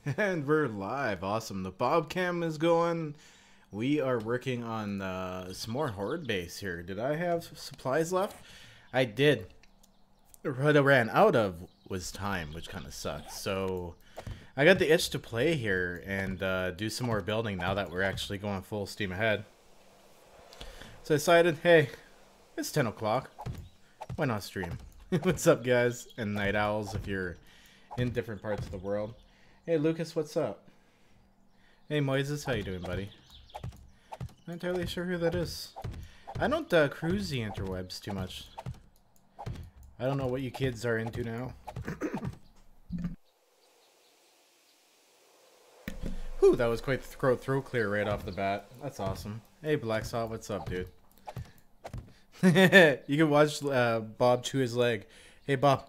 And we're live. Awesome. The Bob cam is going. We are working on some more horde base here. Did I have supplies left? I did. What I ran out of was time, which kind of sucks. So I got the itch to play here and do some more building now that we're actually going full steam ahead. So I decided, hey, it's 10 o'clock. Why not stream? What's up, guys? And night owls if you're in different parts of the world. Hey, Lucas, what's up? Hey, Moises, how you doing, buddy? Not entirely sure who that is. I don't cruise the interwebs too much. I don't know what you kids are into now. Whew, that was quite the throat clear right off the bat. That's awesome. Hey, Blacksaw, what's up, dude? You can watch Bob chew his leg. Hey, Bob. What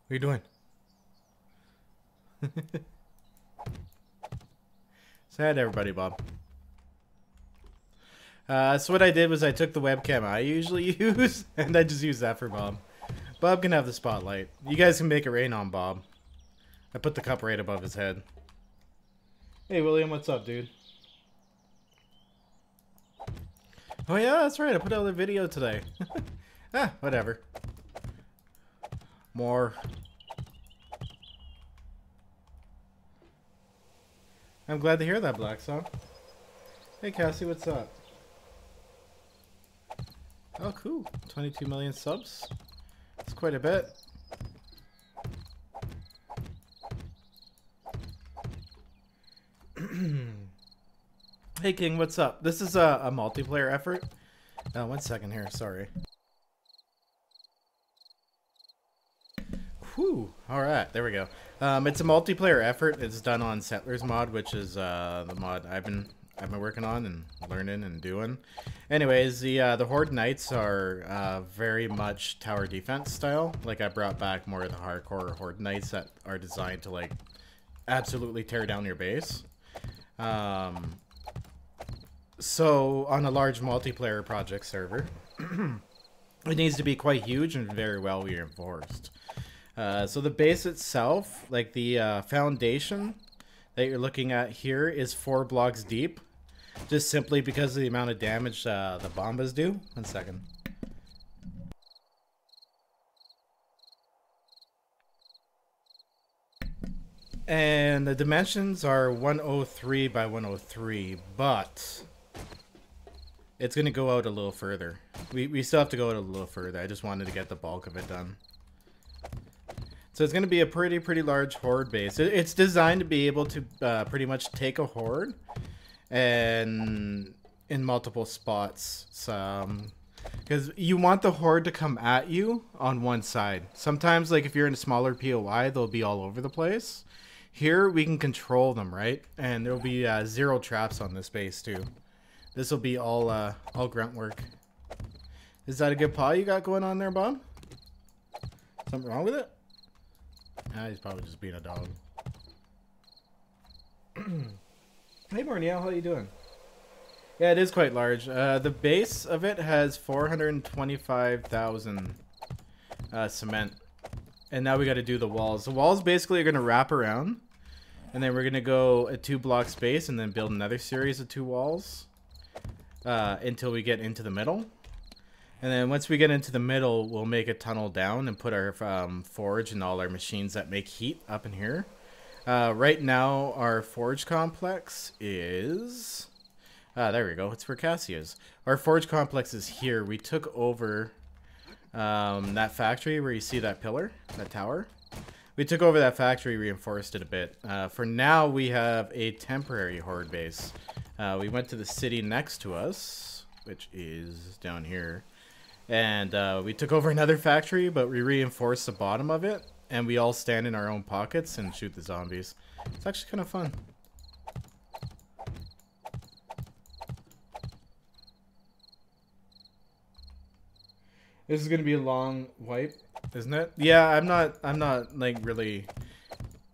are you doing? Say hi to everybody, Bob. So what I did was I took the webcam I usually use, and I just used that for Bob. Bob can have the spotlight. You guys can make it rain on Bob. I put the cup right above his head. Hey, William, what's up, dude? Oh yeah, that's right. I put out a video today. Whatever. More. I'm glad to hear that, Blacksaw. Hey, Cassie, what's up? Oh, cool. 22 million subs. That's quite a bit. Hey, King, what's up? This is a multiplayer effort. 1 second here, sorry. Whew. Alright, there we go. It's a multiplayer effort. It's done on Settlers mod, which is the mod I've been working on and learning and doing. Anyways, the Horde Knights are very much tower defense style. Like, I brought back more of the hardcore Horde Knights that are designed to, like, absolutely tear down your base. So on a large multiplayer project server, it needs to be quite huge and very well reinforced. So the base itself, like the foundation that you're looking at here, is 4 blocks deep, just simply because of the amount of damage the bombas do. 1 second. And the dimensions are 103 by 103, but it's going to go out a little further. We still have to go out a little further. I just wanted to get the bulk of it done. So it's going to be a pretty large horde base. It's designed to be able to pretty much take a horde and in multiple spots. Because you want the horde to come at you on one side. Sometimes, like if you're in a smaller POI, they'll be all over the place. Here we can control them, right? And there'll be 0 traps on this base too. This will be all grunt work. Is that a good paw you got going on there, Bob? Something wrong with it? He's probably just being a dog. Hey, Morniel, how you doing? Yeah, it is quite large. The base of it has 425,000 cement. And now we got to do the walls. The walls basically are going to wrap around. And then we're going to go a 2-block space and then build another series of 2 walls. Until we get into the middle. And then once we get into the middle, we'll make a tunnel down and put our forge and all our machines that make heat up in here. Right now, our forge complex is... there we go. It's where Cassie is. Our forge complex is here. We took over that factory where you see that pillar, that tower. We took over that factory, reinforced it a bit. For now, we have a temporary horde base. We went to the city next to us, which is down here. And we took over another factory, but we reinforced the bottom of it. And we all stand in our own pockets and shoot the zombies. It's actually kind of fun. This is going to be a long wipe, isn't it? Yeah, I'm not like really...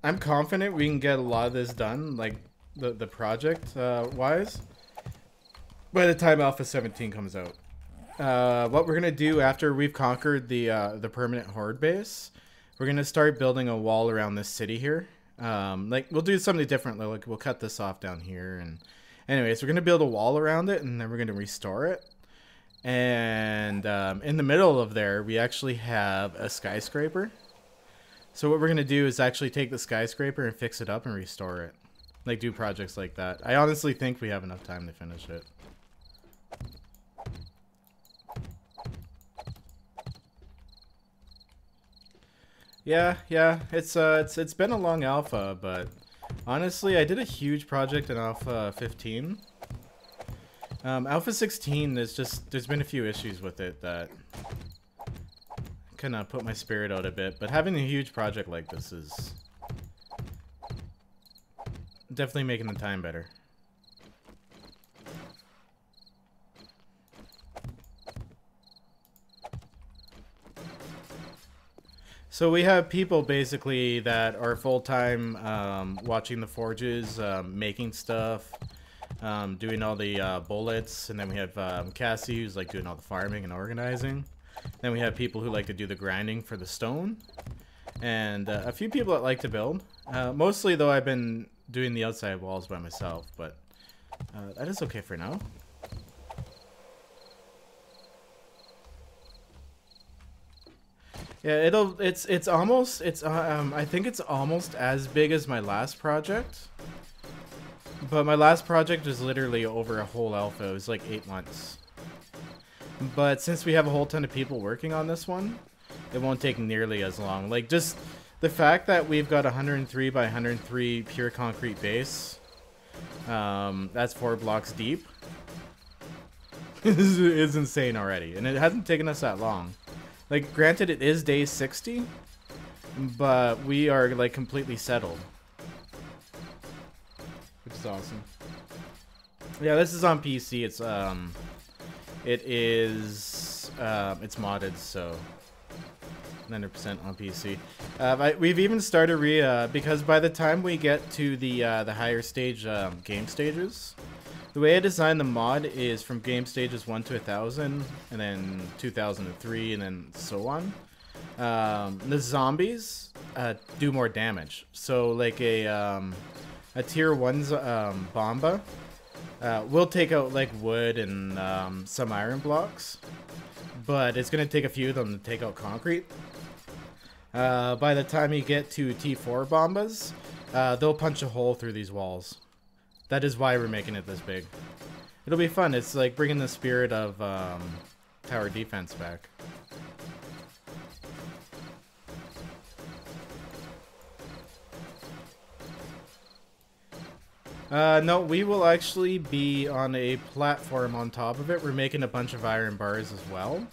I'm confident we can get a lot of this done, like the project wise, by the time Alpha 17 comes out. What we're gonna do after we've conquered the permanent horde base, we're gonna start building a wall around this city here. Like we'll do something different. Like we'll cut this off down here, and anyways, we're gonna build a wall around it, and then we're gonna restore it. And in the middle of there, we actually have a skyscraper. So what we're gonna do is actually take the skyscraper and fix it up and restore it. Like do projects like that. I honestly think we have enough time to finish it. Yeah, it's been a long alpha, but honestly, I did a huge project in alpha 15. Alpha 16 is just, there's been a few issues with it that kind of put my spirit out a bit, but having a huge project like this is definitely making the time better. So we have people basically that are full-time watching the forges, making stuff, doing all the bullets, and then we have Cassie who's like doing all the farming and organizing. Then we have people who like to do the grinding for the stone, and a few people that like to build. Mostly though I've been doing the outside walls by myself, but that is okay for now. Yeah, it's almost, I think it's almost as big as my last project. But my last project was literally over a whole alpha. It was like 8 months. But since we have a whole ton of people working on this one, it won't take nearly as long. Like just the fact that we've got 103 by 103 pure concrete base, that's 4 blocks deep, is insane already. And it hasn't taken us that long. Like, granted, it is day 60, but we are, like, completely settled. Which is awesome. Yeah, this is on PC. It's it's modded, so 100% on PC. We've even started because by the time we get to the higher stage game stages, the way I designed the mod is from game stages 1 to 1000, and then 2003, and then so on. The zombies do more damage. So like a tier 1's bomba will take out like wood and some iron blocks, but it's gonna take a few of them to take out concrete. By the time you get to T4 bombas, they'll punch a hole through these walls. That is why we're making it this big. It'll be fun. It's like bringing the spirit of tower defense back. No, we will actually be on a platform on top of it. We're making a bunch of iron bars as well.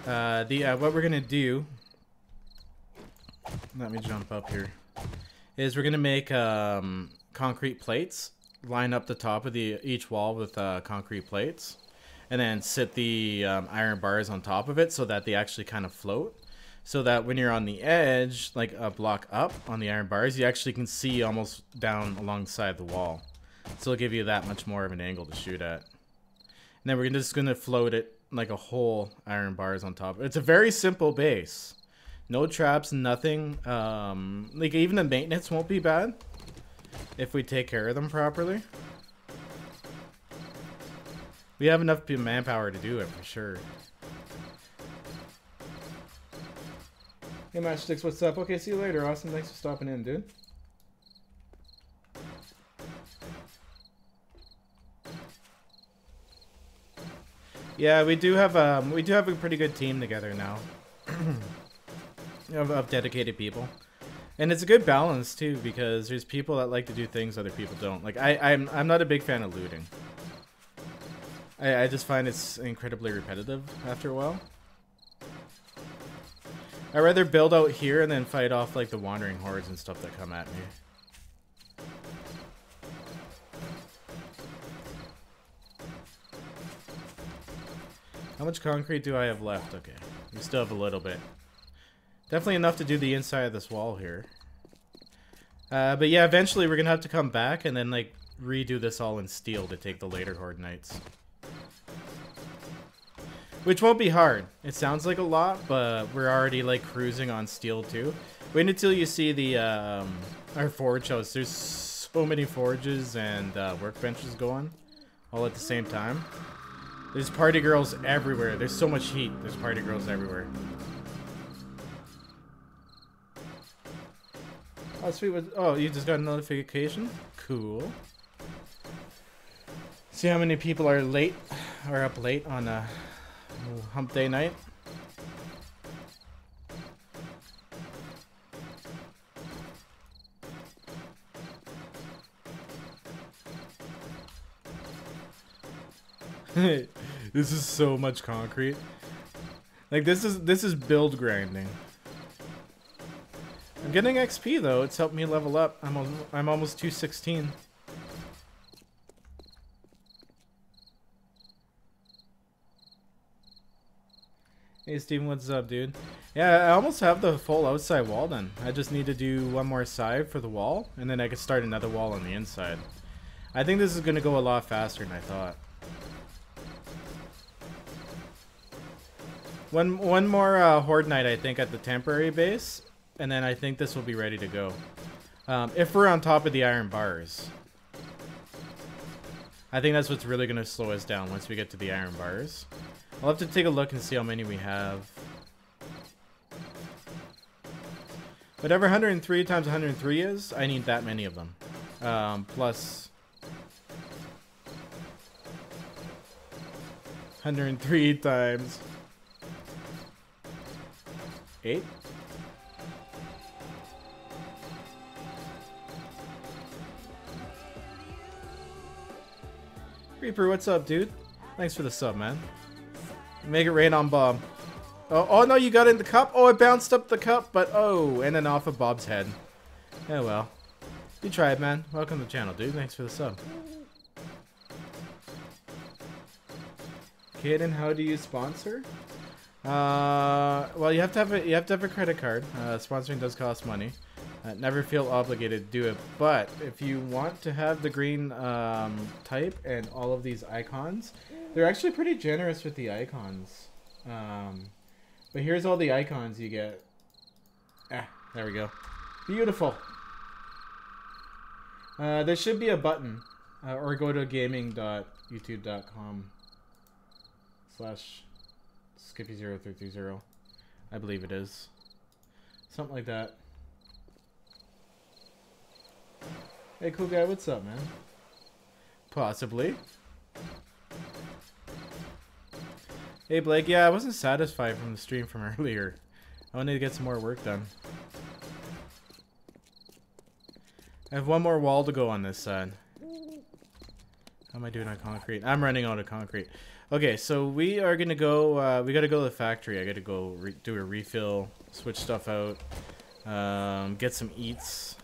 What we're gonna do, let me jump up here, is we're gonna make concrete plates, line up the top of each wall with concrete plates, and then sit the iron bars on top of it so that they actually kind of float, so that when you're on the edge, like a block up on the iron bars, you actually can see almost down alongside the wall. So it'll give you that much more of an angle to shoot at. And then we're just gonna float it like a whole iron bars on top. It's a very simple base. No traps, nothing. Like even the maintenance won't be bad if we take care of them properly. We have enough manpower to do it for sure. Hey Matchsticks, what's up? Okay, see you later, Austin. Thanks for stopping in, dude. Yeah, we do have a pretty good team together now. of dedicated people. And it's a good balance too, because there's people that like to do things other people don't. Like I'm not a big fan of looting. I just find it's incredibly repetitive after a while. I'd rather build out here and then fight off like the wandering hordes and stuff that come at me. How much concrete do I have left? Okay, we still have a little bit. Definitely enough to do the inside of this wall here. But yeah, eventually we're gonna have to come back and then like redo this all in steel to take the later Horde Knights. Which won't be hard. It sounds like a lot, but we're already like cruising on steel too. Wait until you see the our forge house. There's so many forges and workbenches going all at the same time. There's party girls everywhere. There's so much heat. There's party girls everywhere. Oh, sweet. Oh, you just got a notification? Cool. See how many people are late or up late on a hump day night? This is so much concrete. Like this is build grinding. I'm getting XP though. It's helped me level up. I'm almost 216. Hey Steven, what's up, dude? Yeah, I almost have the full outside wall done. I just need to do one more side for the wall, and then I can start another wall on the inside. I think this is gonna go a lot faster than I thought. One more Horde night, I think, at the temporary base, and then I think this will be ready to go. If we're on top of the iron bars. I think that's what's really going to slow us down once we get to the iron bars. I'll have to take a look and see how many we have. Whatever 103 times 103 is, I need that many of them. Plus 103 times 8. Reaper, what's up, dude? Thanks for the sub, man. Make it rain on Bob. Oh no, you got in the cup? Oh, it bounced up the cup, but oh, and then off of Bob's head. Oh well. You tried, man. Welcome to the channel, dude. Thanks for the sub. Kaden, how do you sponsor? Well, you have to have a credit card. Sponsoring does cost money. Never feel obligated to do it, but if you want to have the green type and all of these icons, they're actually pretty generous with the icons. But here's all the icons you get. There we go. Beautiful. There should be a button, or go to gaming.youtube.com/Skippy0330. I believe it is. Something like that. Hey, cool guy, what's up, man? Possibly. Hey, Blake, yeah, I wasn't satisfied from the stream from earlier. I wanted to get some more work done. I have one more wall to go on this side. How am I doing on concrete? I'm running out of concrete. Okay, so we are gonna go, we gotta go to the factory. I gotta go do a refill, switch stuff out, get some eats.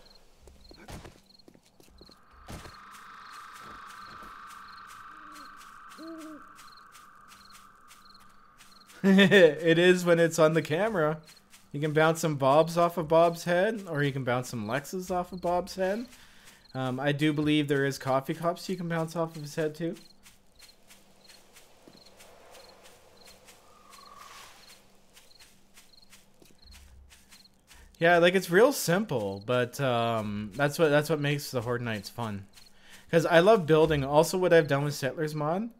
It is when it's on the camera. You can bounce some Bobs off of Bob's head, or you can bounce some Lexes off of Bob's head. I do believe there is coffee cups you can bounce off of his head too. Yeah, like it's real simple, but that's what makes the Horde Nights fun. Because I love building. Also, what I've done with Settlers Mod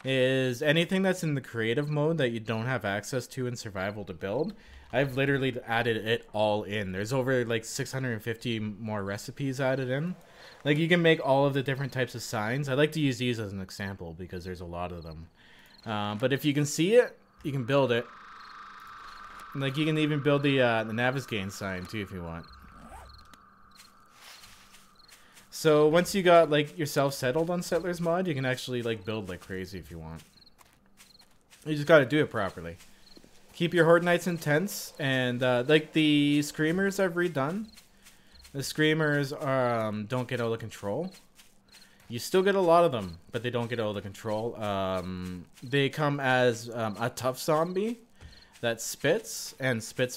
is anything that's in the creative mode that you don't have access to in survival to build, I've literally added it all in. There's over like 650 more recipes added in. Like you can make all of the different types of signs. I like to use these as an example because there's a lot of them. But if you can see it, you can build it. Like you can even build the Navezgane sign too if you want. So once you got like yourself settled on Settlers Mod, you can actually like build like crazy if you want. You just got to do it properly. Keep your Horde Nights intense, and like the Screamers I've redone. The Screamers don't get out of control. You still get a lot of them, but they don't get out of control. They come as a tough zombie that spits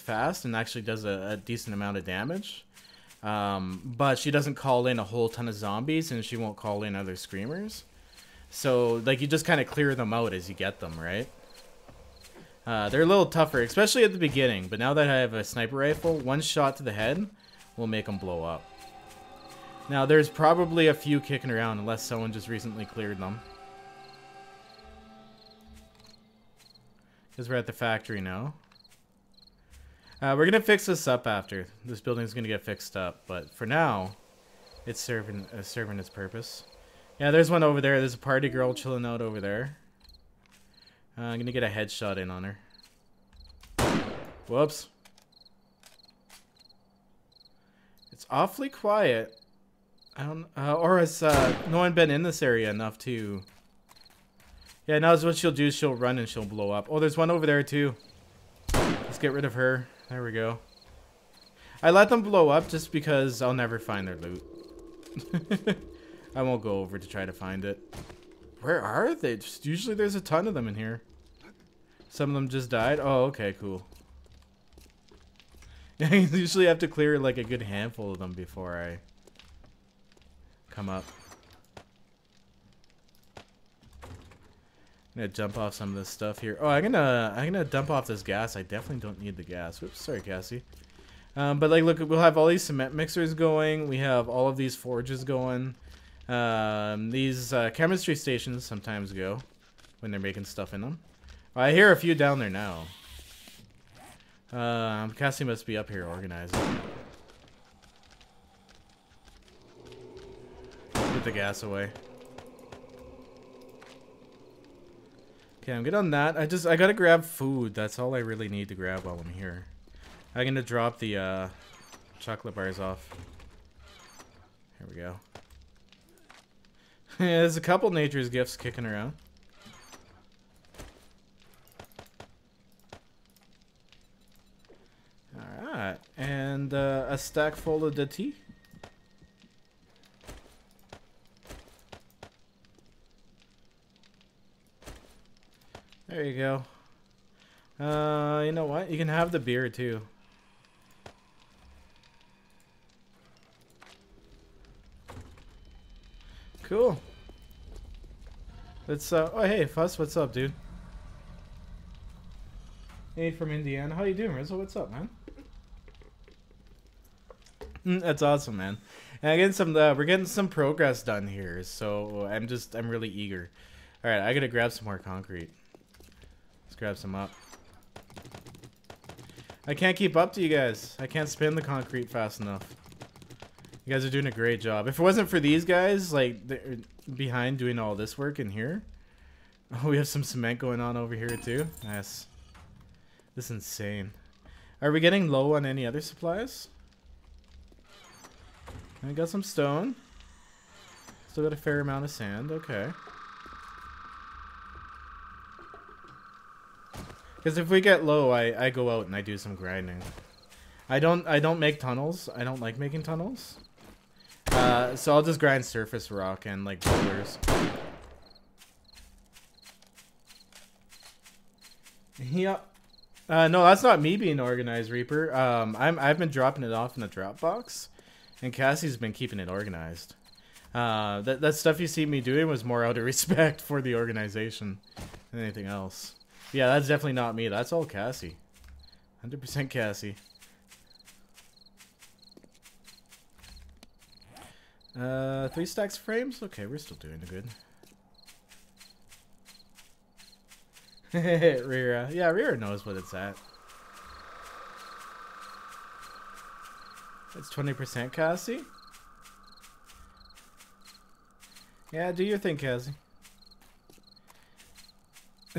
fast and actually does a decent amount of damage. But she doesn't call in a whole ton of zombies, and she won't call in other Screamers. So like you just kind of clear them out as you get them, right? They're a little tougher, especially at the beginning, but now that I have a sniper rifle, one shot to the head will make them blow up. Now, there's probably a few kicking around unless someone just recently cleared them. Because we're at the factory now. We're going to fix this up after. This building's going to get fixed up. But for now, it's serving its purpose. Yeah, there's one over there. There's a party girl chilling out over there. I'm going to get a headshot in on her. Whoops. It's awfully quiet. I don't... or has no one been in this area enough to... Yeah, now what she'll do is she'll run and she'll blow up. Oh, there's one over there too. Let's get rid of her. There we go. I let them blow up just because I'll never find their loot. I won't go over to try to find it. Where are they? Just, usually there's a ton of them in here. Some of them just died. Oh, okay, cool. Yeah, you usually have to clear like a good handful of them before I come up. I'm gonna jump off some of this stuff here. Oh, I'm gonna dump off this gas. I definitely don't need the gas. Oops, sorry, Cassie. But like, look, we'll have all these cement mixers going. We have all of these forges going. These chemistry stations sometimes go when they're making stuff in them. Oh, I hear a few down there now. Cassie must be up here organizing. Get the gas away. Okay, I'm good on that. I gotta grab food. That's all I really need to grab while I'm here. I'm gonna drop the chocolate bars off. Here we go. Yeah, there's a couple nature's gifts kicking around. Alright, and a stack full of the tea. There you go. You know what? You can have the beer too. Cool. Let's oh hey Fuss, what's up, dude? Hey, from Indiana. How you doing, Rizzo? What's up, man? That's awesome, man. And we're getting some progress done here, so I'm really eager. All right, I gotta grab some more concrete. Let's grab some up. I can't keep up to you guys. I can't spin the concrete fast enough. You guys are doing a great job. If it wasn't for these guys, like, they're behind doing all this work in here. Oh, we have some cement going on over here, too. Nice. This is insane. Are we getting low on any other supplies? I got some stone. Still got a fair amount of sand. Okay. Because if we get low, I go out and I do some grinding. I don't make tunnels. I don't like making tunnels. So I'll just grind surface rock and like boulders. Yeah. No, that's not me being organized, Reaper. I've been dropping it off in the drop box, and Cassie's been keeping it organized. That stuff you see me doing was more out of respect for the organization than anything else. Yeah, that's definitely not me. That's all Cassie. 100% Cassie. 3 stacks of frames? Okay, we're still doing good. Rira. Yeah, Rira knows what it's at. It's 20% Cassie. Yeah, do your thing, Cassie.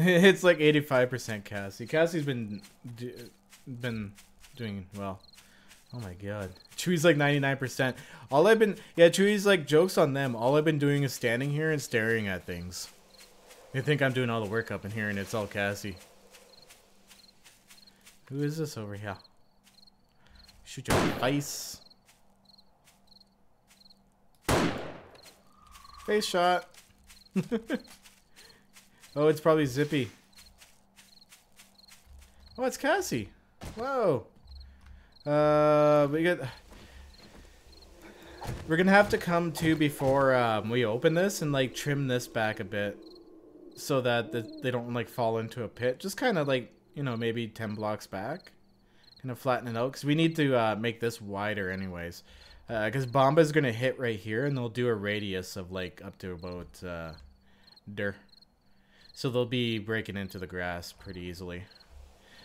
It's like 85% Cassie. Cassie's been doing well. Oh my god. Chewy's like 99%. Yeah, Chewy's like, jokes on them. All I've been doing is standing here and staring at things. They think I'm doing all the work up in here and it's all Cassie. Who is this over here? Shoot your face. Face shot. Oh, it's probably Zippy. Oh, it's Cassie. Whoa. We're gonna have to come to before we open this and like trim this back a bit so that they don't like fall into a pit. Just kind of like, you know, maybe 10 blocks back. Kind of flatten it out because we need to make this wider anyways. Because Bomba's gonna hit right here, and they'll do a radius of like up to about there. So they'll be breaking into the grass pretty easily.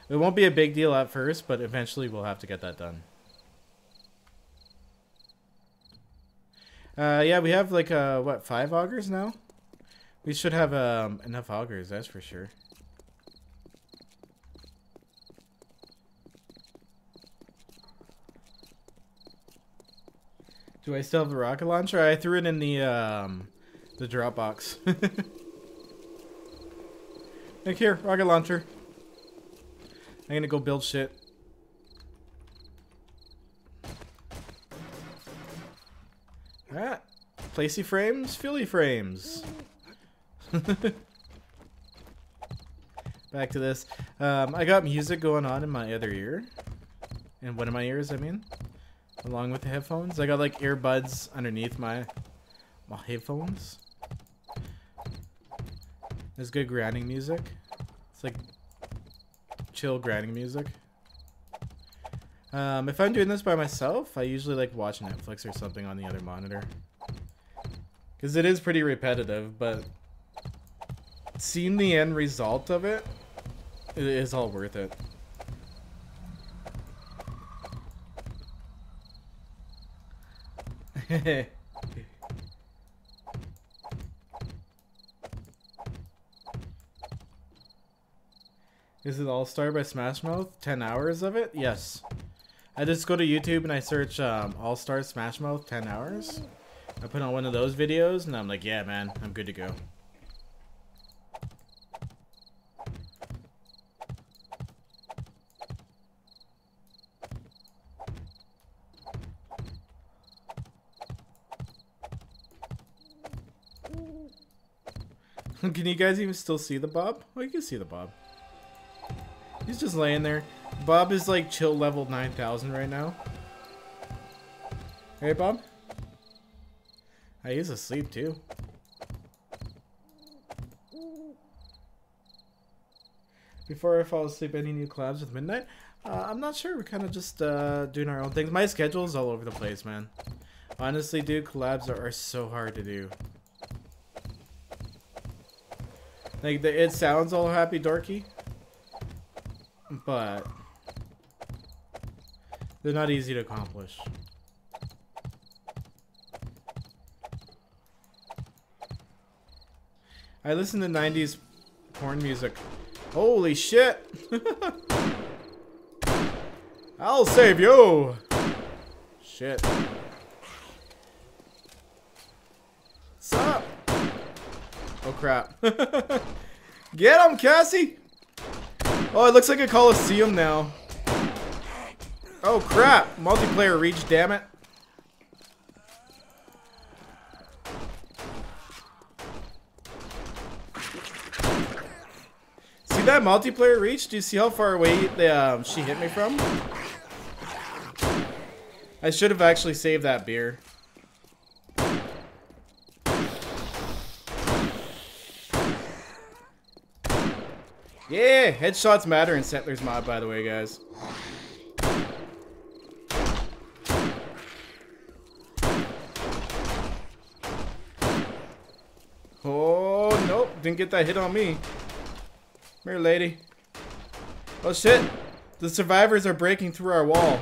It won't be a big deal at first, but eventually we'll have to get that done. Yeah, we have like what, 5 augers now? We should have enough augers, that's for sure. Do I still have the rocket launcher? I threw it in the drop box. Like, here, rocket launcher. I'm gonna go build shit. Ah, placey frames, Philly frames. Back to this. I got music going on in my other ear. In one of my ears, I mean. Along with the headphones. I got like earbuds underneath my headphones. There's good grinding music. It's like chill grinding music. If I'm doing this by myself, I usually like watch Netflix or something on the other monitor. Because it is pretty repetitive, but seeing the end result of it, it is all worth it. Is it All-Star by Smash Mouth? 10 hours of it? Yes. I just go to YouTube and I search All-Star Smash Mouth 10 hours. I put on one of those videos and I'm like, yeah, man, I'm good to go. Can you guys even still see the Bob? Oh, you can see the Bob. He's just laying there. Bob is like chill level 9,000 right now. Hey, Bob? He's asleep too. Before I fall asleep, any new collabs with Midnight? I'm not sure. We're kind of just doing our own things. My schedule is all over the place, man. Honestly, dude, collabs are so hard to do. Like, it sounds all happy dorky, but they're not easy to accomplish. I listen to 90s porn music. Holy shit! I'll save you! Shit. What's up? Oh crap. Get him, Cassie! Oh, it looks like a Coliseum now. Oh crap! Multiplayer reach, damn it. See that multiplayer reach? Do you see how far away she hit me from? I should have actually saved that beer. Yeah, headshots matter in Settlers mod, by the way, guys. Oh, nope, didn't get that hit on me. Come here, lady. Oh shit, the survivors are breaking through our wall.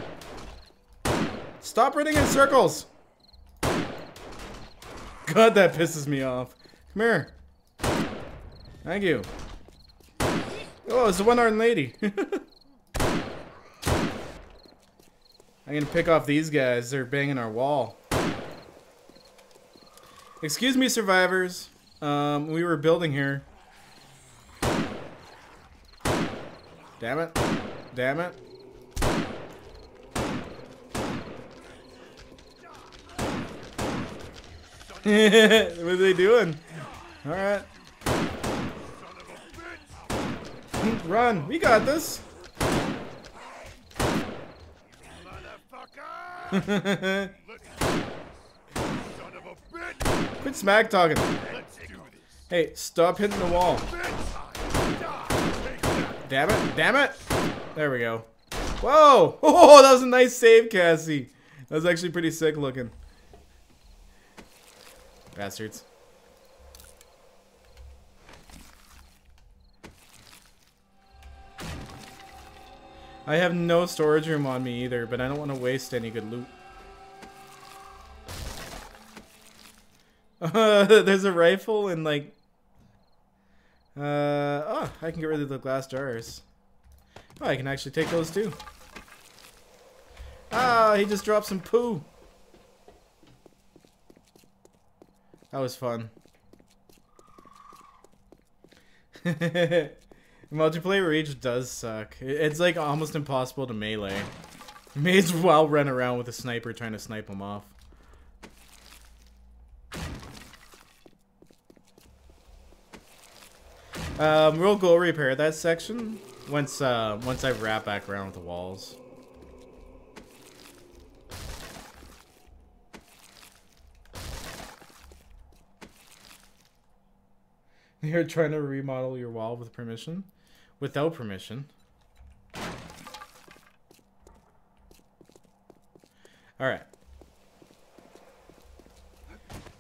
Stop running in circles. God, that pisses me off. Come here. Thank you. Oh, it's a one-armed lady. I'm gonna pick off these guys. They're banging our wall. Excuse me, survivors. We were building here. Damn it. Damn it. What are they doing? Alright. Run, we got this. Quit smack talking. Hey, stop hitting the wall. Damn it, damn it. There we go. Whoa, oh, that was a nice save, Cassie. was actually pretty sick looking. Bastards. I have no storage room on me either, but I don't want to waste any good loot. There's a rifle and like... oh, I can get rid of the glass jars. Oh, I can actually take those too. Ah, he just dropped some poo. That was fun. Multiplayer Rage does suck. It's like almost impossible to melee. You may as well run around with a sniper trying to snipe them off. We'll go repair that section once I wrap back around with the walls. You're trying to remodel your wall with permission? Without permission. Alright.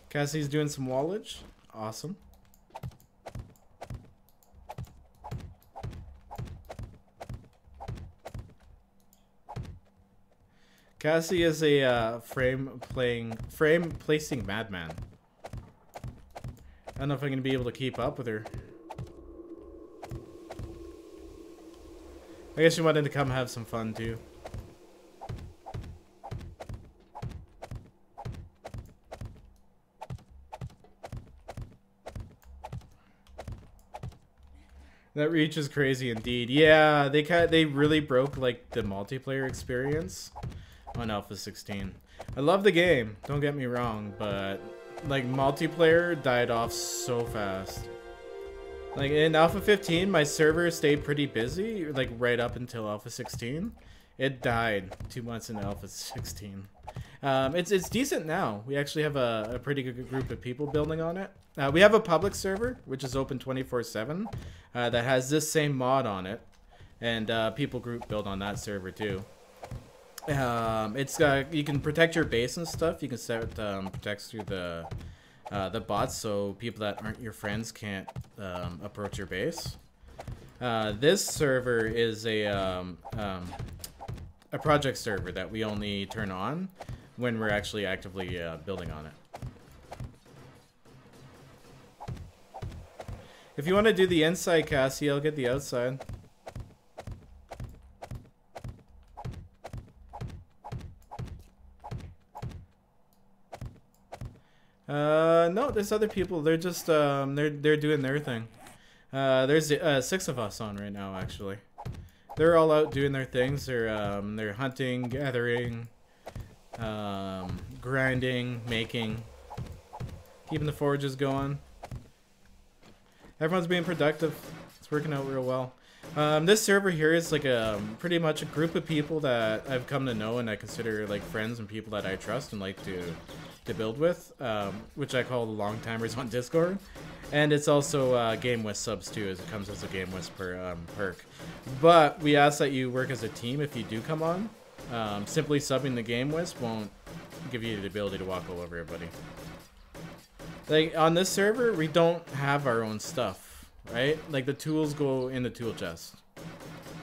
Cassie's doing some wallage. Awesome. Cassie is a frame placing madman. I don't know if I'm gonna be able to keep up with her. I guess she wanted to come have some fun too. That reach is crazy indeed. Yeah, they really broke like the multiplayer experience on Alpha 16. I love the game, don't get me wrong, but like multiplayer died off so fast. Like in Alpha 15, my server stayed pretty busy, like right up until Alpha 16. It died 2 months into Alpha 16. It's decent now. We actually have a pretty good group of people building on it. We have a public server, which is open 24/7, that has this same mod on it, and people group build on that server too. It's you can protect your base and stuff. You can set protects through the bots, so people that aren't your friends can't approach your base. This server is a project server that we only turn on when we're actually actively building on it. If you want to do the inside, Cassie, I'll get the outside. No, there's other people. They're just they're doing their thing. There's 6 of us on right now, actually. They're all out doing their things. They're hunting, gathering, grinding, making, keeping the forges going. Everyone's being productive. It's working out real well. This server here is like pretty much a group of people that I've come to know and I consider like friends and people that I trust and like to build with, which I call the long timers on Discord. And it's also Game Wisp subs too, as it comes as a Game Wisp perk. But we ask that you work as a team if you do come on. Simply subbing the Game Wisp won't give you the ability to walk all over everybody. Like on this server, we don't have our own stuff, right? Like the tools go in the tool chest.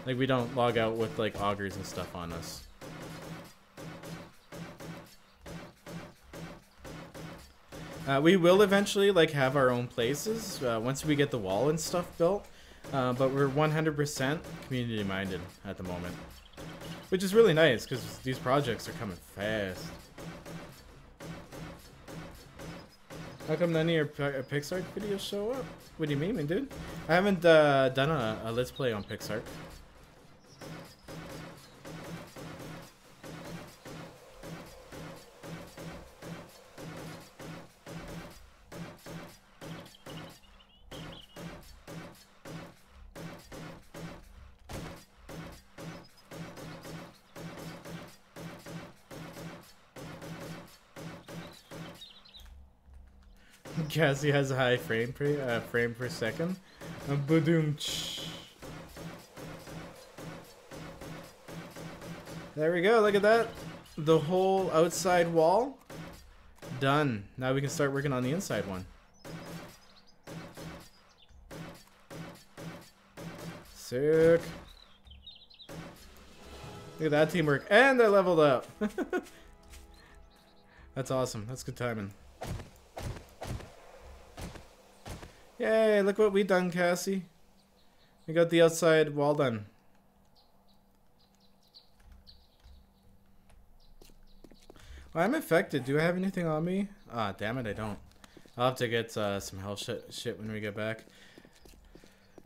Like we don't log out with like augers and stuff on us. We will eventually like have our own places once we get the wall and stuff built, but we're 100% community minded at the moment, which is really nice because these projects are coming fast. How come none of your PixArt videos show up? What do you mean, dude? I haven't done a Let's Play on PixArt. Cassie has a high frame per second. Badoom-tsh. There we go. Look at that. the whole outside wall. Done. Now we can start working on the inside one. Sick. Look at that teamwork. And they're leveled up. That's awesome. That's good timing. Yay, look what we done, Cassie. We got the outside wall done. Well, I'm infected. Do I have anything on me? Ah, damn it, I don't. I'll have to get some health shit when we get back.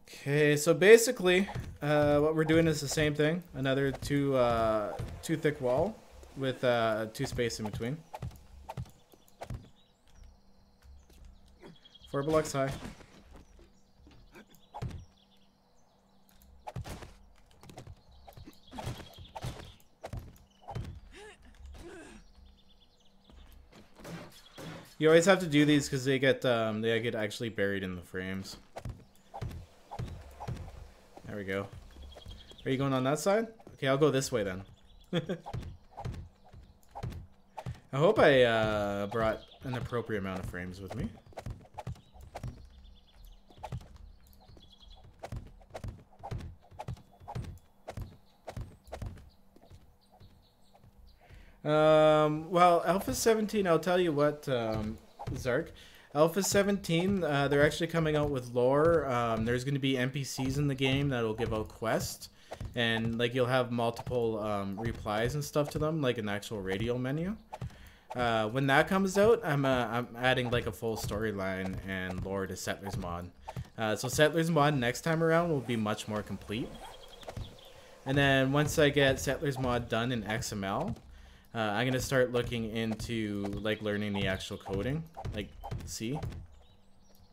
Okay, so basically, what we're doing is the same thing. Another two thick wall with 2 space in between. 4 blocks high. You always have to do these because they get actually buried in the frames. There we go. Are you going on that side? Okay, I'll go this way then. I hope I brought an appropriate amount of frames with me. Well, Alpha 17, I'll tell you what, Zark. Alpha 17, they're actually coming out with lore. There's going to be NPCs in the game that'll give out quests. And, like, you'll have multiple replies and stuff to them, like an actual radio menu. When that comes out, I'm adding, like, a full storyline and lore to Settlers Mod. So Settlers Mod next time around will be much more complete. And then once I get Settlers Mod done in XML, I'm gonna start looking into like learning the actual coding, like C.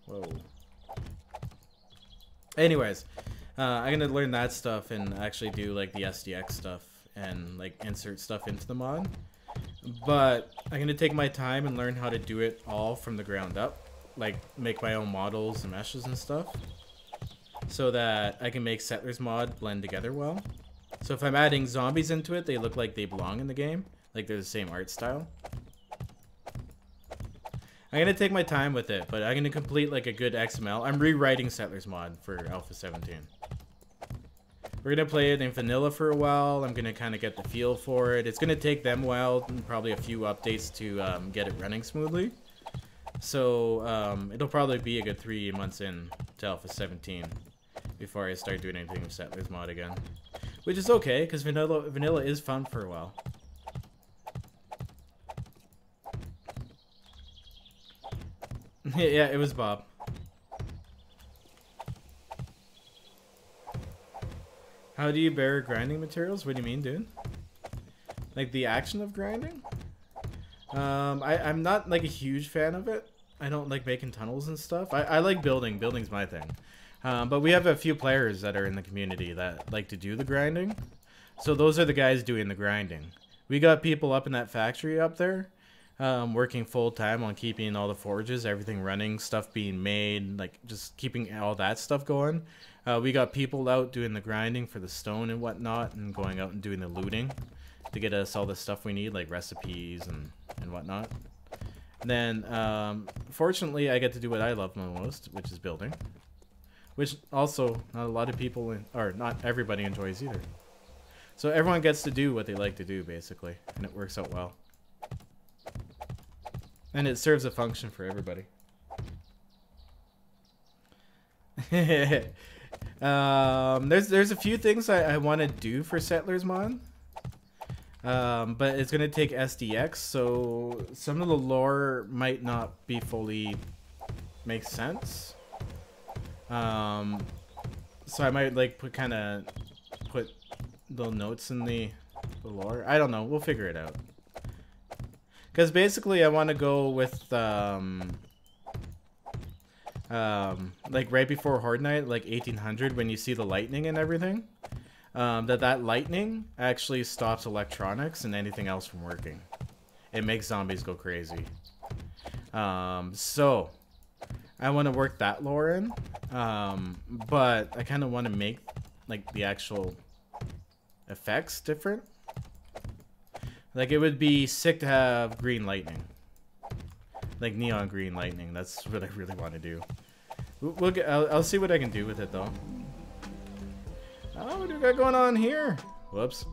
Whoa. Anyways, I'm gonna learn that stuff and actually do like the SDX stuff and like insert stuff into the mod. But I'm gonna take my time and learn how to do it all from the ground up, like make my own models and meshes and stuff, so that I can make Settlers Mod blend together well. So if I'm adding zombies into it, they look like they belong in the game. Like they're the same art style. I'm gonna take my time with it, but I'm gonna complete like a good XML. I'm rewriting Settlers Mod for Alpha 17. We're gonna play it in vanilla for a while. I'm gonna kind of get the feel for it. It's gonna take them a while and probably a few updates to get it running smoothly. So it'll probably be a good 3 months in to Alpha 17 before I start doing anything with Settlers Mod again. Which is okay, because vanilla is fun for a while. Yeah, it was Bob. How do you bear grinding materials? What do you mean, dude? Like the action of grinding? I'm not like a huge fan of it. I don't like making tunnels and stuff. I like building. Building's my thing. But we have a few players that are in the community that like to do the grinding. So those are the guys doing the grinding. We got people up in that factory up there. Working full time on keeping all the forges, everything running, stuff being made, like just keeping all that stuff going. We got people out doing the grinding for the stone and whatnot, and going out and doing the looting to get us all the stuff we need, like recipes and whatnot. And then, fortunately, I get to do what I love most, which is building. Which also, not a lot of people, or not everybody enjoys either. So everyone gets to do what they like to do, basically, and it works out well. And it serves a function for everybody. There's a few things I want to do for Settlers Mod. But it's going to take SDX, so some of the lore might not be fully make sense. So I might like put little notes in the lore. I don't know. We'll figure it out. Because basically I want to go with, like right before Horde Night, like 1800, when you see the lightning and everything, that lightning actually stops electronics and anything else from working. It makes zombies go crazy. So I want to work that lore in, but I kind of want to make like the actual effects different. Like, it would be sick to have green lightning. Like, neon green lightning. That's what I really want to do. I'll see what I can do with it, though. Oh, what do we got going on here? Whoops.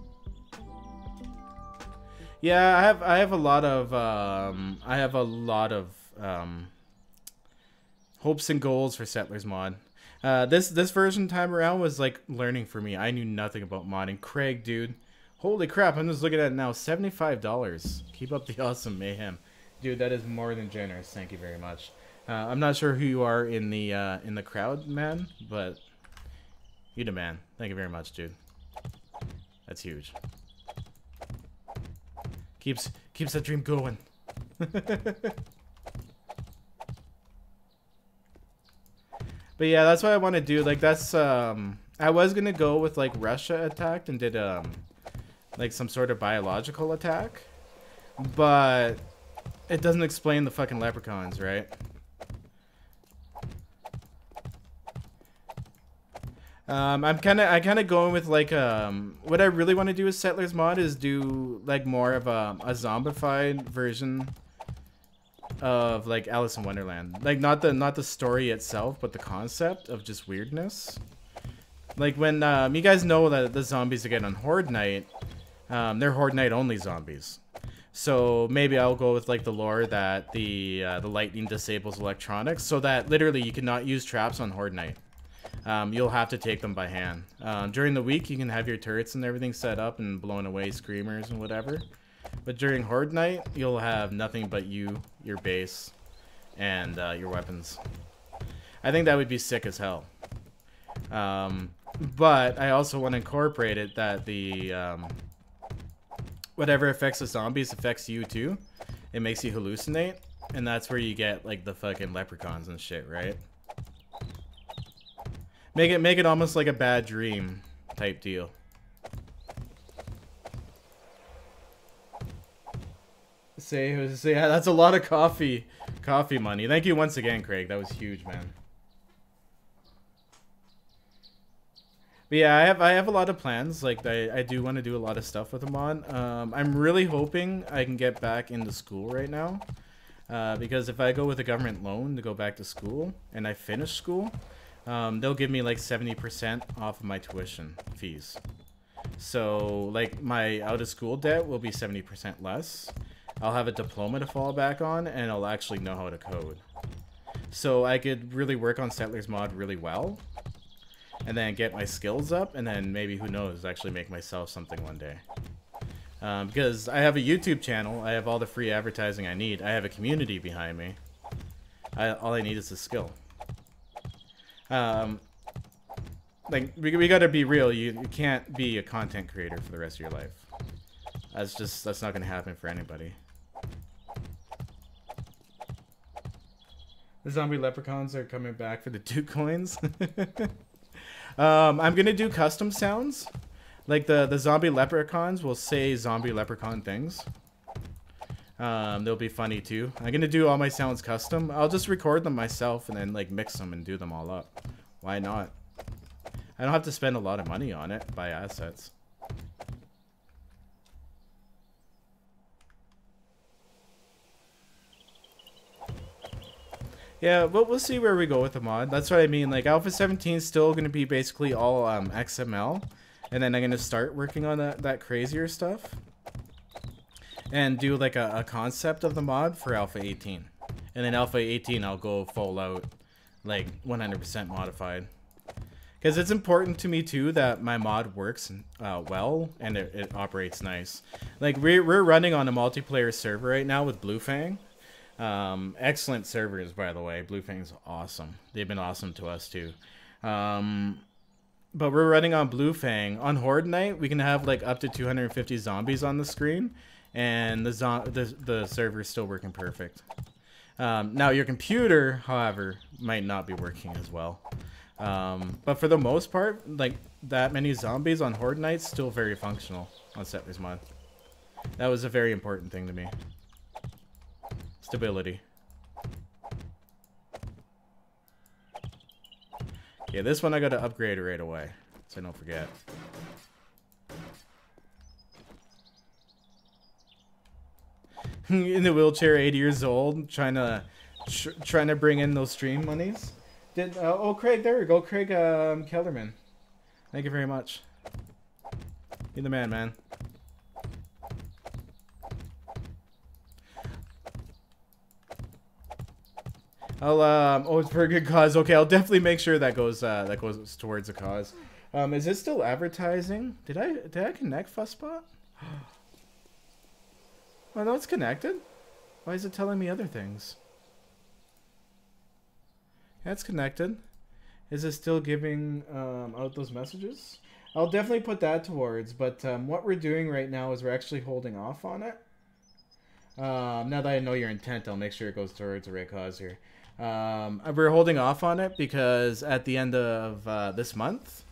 Yeah, I have a lot of hopes and goals for Settlers Mod. This version time around was like learning for me. I knew nothing about modding. Craig, dude, holy crap! I'm just looking at it now. $75. Keep up the awesome mayhem, dude. That is more than generous. Thank you very much. I'm not sure who you are in the crowd, man, but you the man. Thank you very much, dude. That's huge. Keeps that dream going. But yeah, that's what I want to do. Like, that's I was gonna go with like Russia attacked and did like some sort of biological attack, but it doesn't explain the fucking leprechauns, right? I kind of going with like what I really want to do with Settlers Mod is do like more of a zombified version of like Alice in Wonderland. Like not the story itself, but the concept of just weirdness. Like when you guys know that the zombies again on Horde Night, they're Horde Night only zombies. So maybe I'll go with like the lore that the lightning disables electronics, so that literally you cannot use traps on Horde Night. You'll have to take them by hand. During the week, you can have your turrets and everything set up and blowing away screamers and whatever. But during Horde Night, you'll have nothing but you, your base, and your weapons. I think that would be sick as hell. But I also want to incorporate it that the whatever affects the zombies affects you too. It makes you hallucinate, and that's where you get like the fucking leprechauns and shit, right? Make it almost like a bad dream type deal. Yeah, that's a lot of coffee money. Thank you once again, Craig. That was huge, man. But yeah, I have a lot of plans. Like I do want to do a lot of stuff with the mod. I'm really hoping I can get back into school right now, because if I go with a government loan to go back to school and I finish school, they'll give me like 70% off of my tuition fees. So like my out of school debt will be 70% less. I'll have a diploma to fall back on, and I'll actually know how to code. So I could really work on Settlers Mod really well, and then get my skills up, and then maybe, who knows, actually make myself something one day. Because I have a YouTube channel, I have all the free advertising I need, I have a community behind me. All I need is a skill. Like, we gotta be real, you can't be a content creator for the rest of your life. That's not gonna happen for anybody. The zombie leprechauns are coming back for the 2 coins. I'm gonna do custom sounds. Like the zombie leprechauns will say zombie leprechaun things. They'll be funny too. I'm gonna do all my sounds custom. I'll just record them myself and then like mix them and do them all up. Why not? I don't have to spend a lot of money on it, buy assets. Yeah, but we'll see where we go with the mod. That's what I mean. Like, Alpha 17 is still going to be basically all XML. And then I'm going to start working on that crazier stuff. And do, like, a concept of the mod for Alpha 18. And then Alpha 18, I'll go full out, like, 100% modified. Because it's important to me, too, that my mod works well and it operates nice. Like, we're running on a multiplayer server right now with Blue Fang. Excellent servers, by the way. Blue Fang's awesome. They've been awesome to us too. But we're running on Blue Fang. On Horde Night, we can have like up to 250 zombies on the screen, and the server's still working perfect. Now your computer, however, might not be working as well. But for the most part, like that many zombies on Horde Night, still very functional on Settlers Mod. That was a very important thing to me. Stability. Yeah, this one I gotta upgrade right away, so I don't forget. In the wheelchair, 80 years old, trying to bring in those stream monies. Oh, Craig, there we go. Craig Kellerman. Thank you very much. You're the man, man. Oh, it's for a good cause. Okay, I'll definitely make sure that goes towards a cause. Is it still advertising? Did I connect Fussbot? Oh no, it's connected. Why is it telling me other things? That's connected. Is it still giving out those messages? I'll definitely put that towards, but what we're doing right now is we're actually holding off on it. Now that I know your intent, I'll make sure it goes towards the right cause here. We're holding off on it because at the end of this month,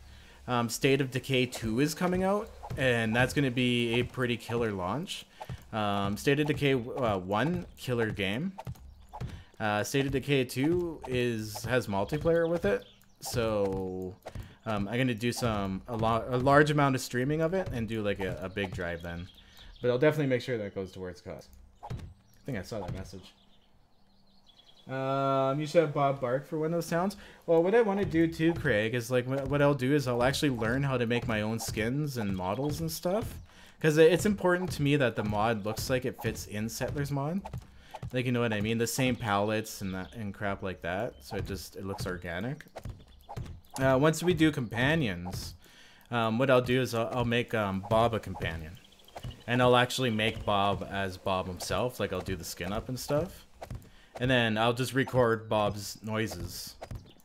State of Decay 2 is coming out, and that's going to be a pretty killer launch. State of Decay 1, killer game. State of Decay 2 has multiplayer with it, so I'm going to do a large amount of streaming of it and do like a big drive then. But I'll definitely make sure that goes towards cause. I think I saw that message. You should have Bob Bark for Windows Sounds. Well, what I want to do too, Craig, is like what I'll do is I'll actually learn how to make my own skins and models and stuff. Because it's important to me that the mod looks like it fits in Settlers Mod. Like, you know what I mean? The same palettes and crap like that. So it looks organic. Once we do companions, what I'll do is I'll make Bob a companion. And I'll actually make Bob as Bob himself. Like, I'll do the skin up and stuff. And then I'll just record Bob's noises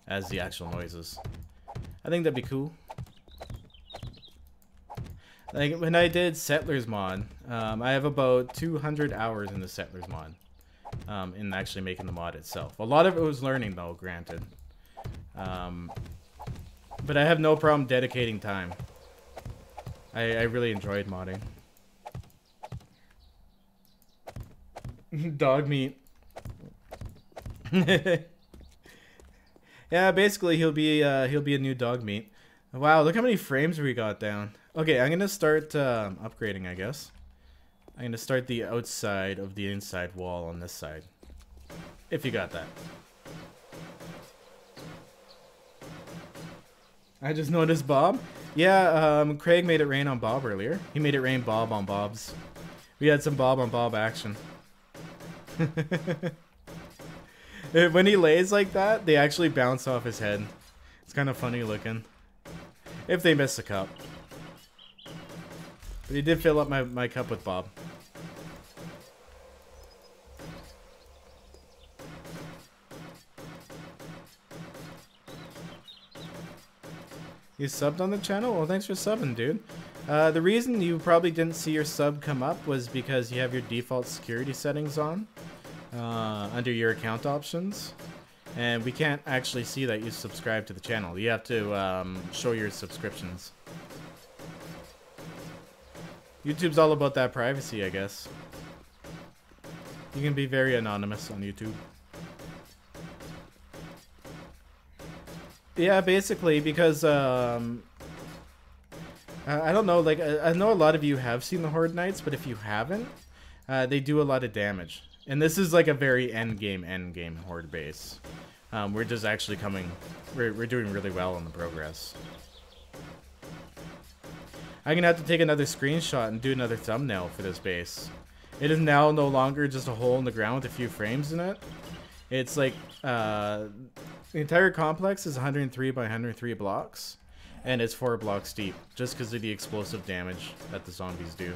as the actual noises. I think that'd be cool. Like, when I did Settlers Mod, I have about 200 hours in the Settlers Mod. In actually making the mod itself. A lot of it was learning, though, granted. But I have no problem dedicating time. I really enjoyed modding. Dog meat. Yeah, basically he'll be a new dog meat. Wow, look how many frames we got down. Okay, I'm gonna start upgrading, I guess. I'm gonna start the outside of the inside wall on this side. If you got that. I just noticed Bob. Yeah, Craig made it rain on Bob earlier. He made it rain Bob on Bobs. We had some Bob on Bob action. When he lays like that, they actually bounce off his head. It's kind of funny looking. If they miss a cup. But he did fill up my cup with Bob. You subbed on the channel? Well, thanks for subbing, dude. The reason you probably didn't see your sub come up was because you have your default security settings on under your account options. And we can't actually see that you subscribe to the channel. You have to show your subscriptions. YouTube's all about that privacy, I guess. You can be very anonymous on YouTube. Yeah, basically, because, I don't know, like, I know a lot of you have seen the Horde Knights, but if you haven't, they do a lot of damage. And this is like a very endgame Horde base. We're just actually we're doing really well in the progress. I'm gonna have to take another screenshot and do another thumbnail for this base. It is now no longer just a hole in the ground with a few frames in it. It's like, the entire complex is 103 by 103 blocks, and it's 4 blocks deep, just because of the explosive damage that the zombies do.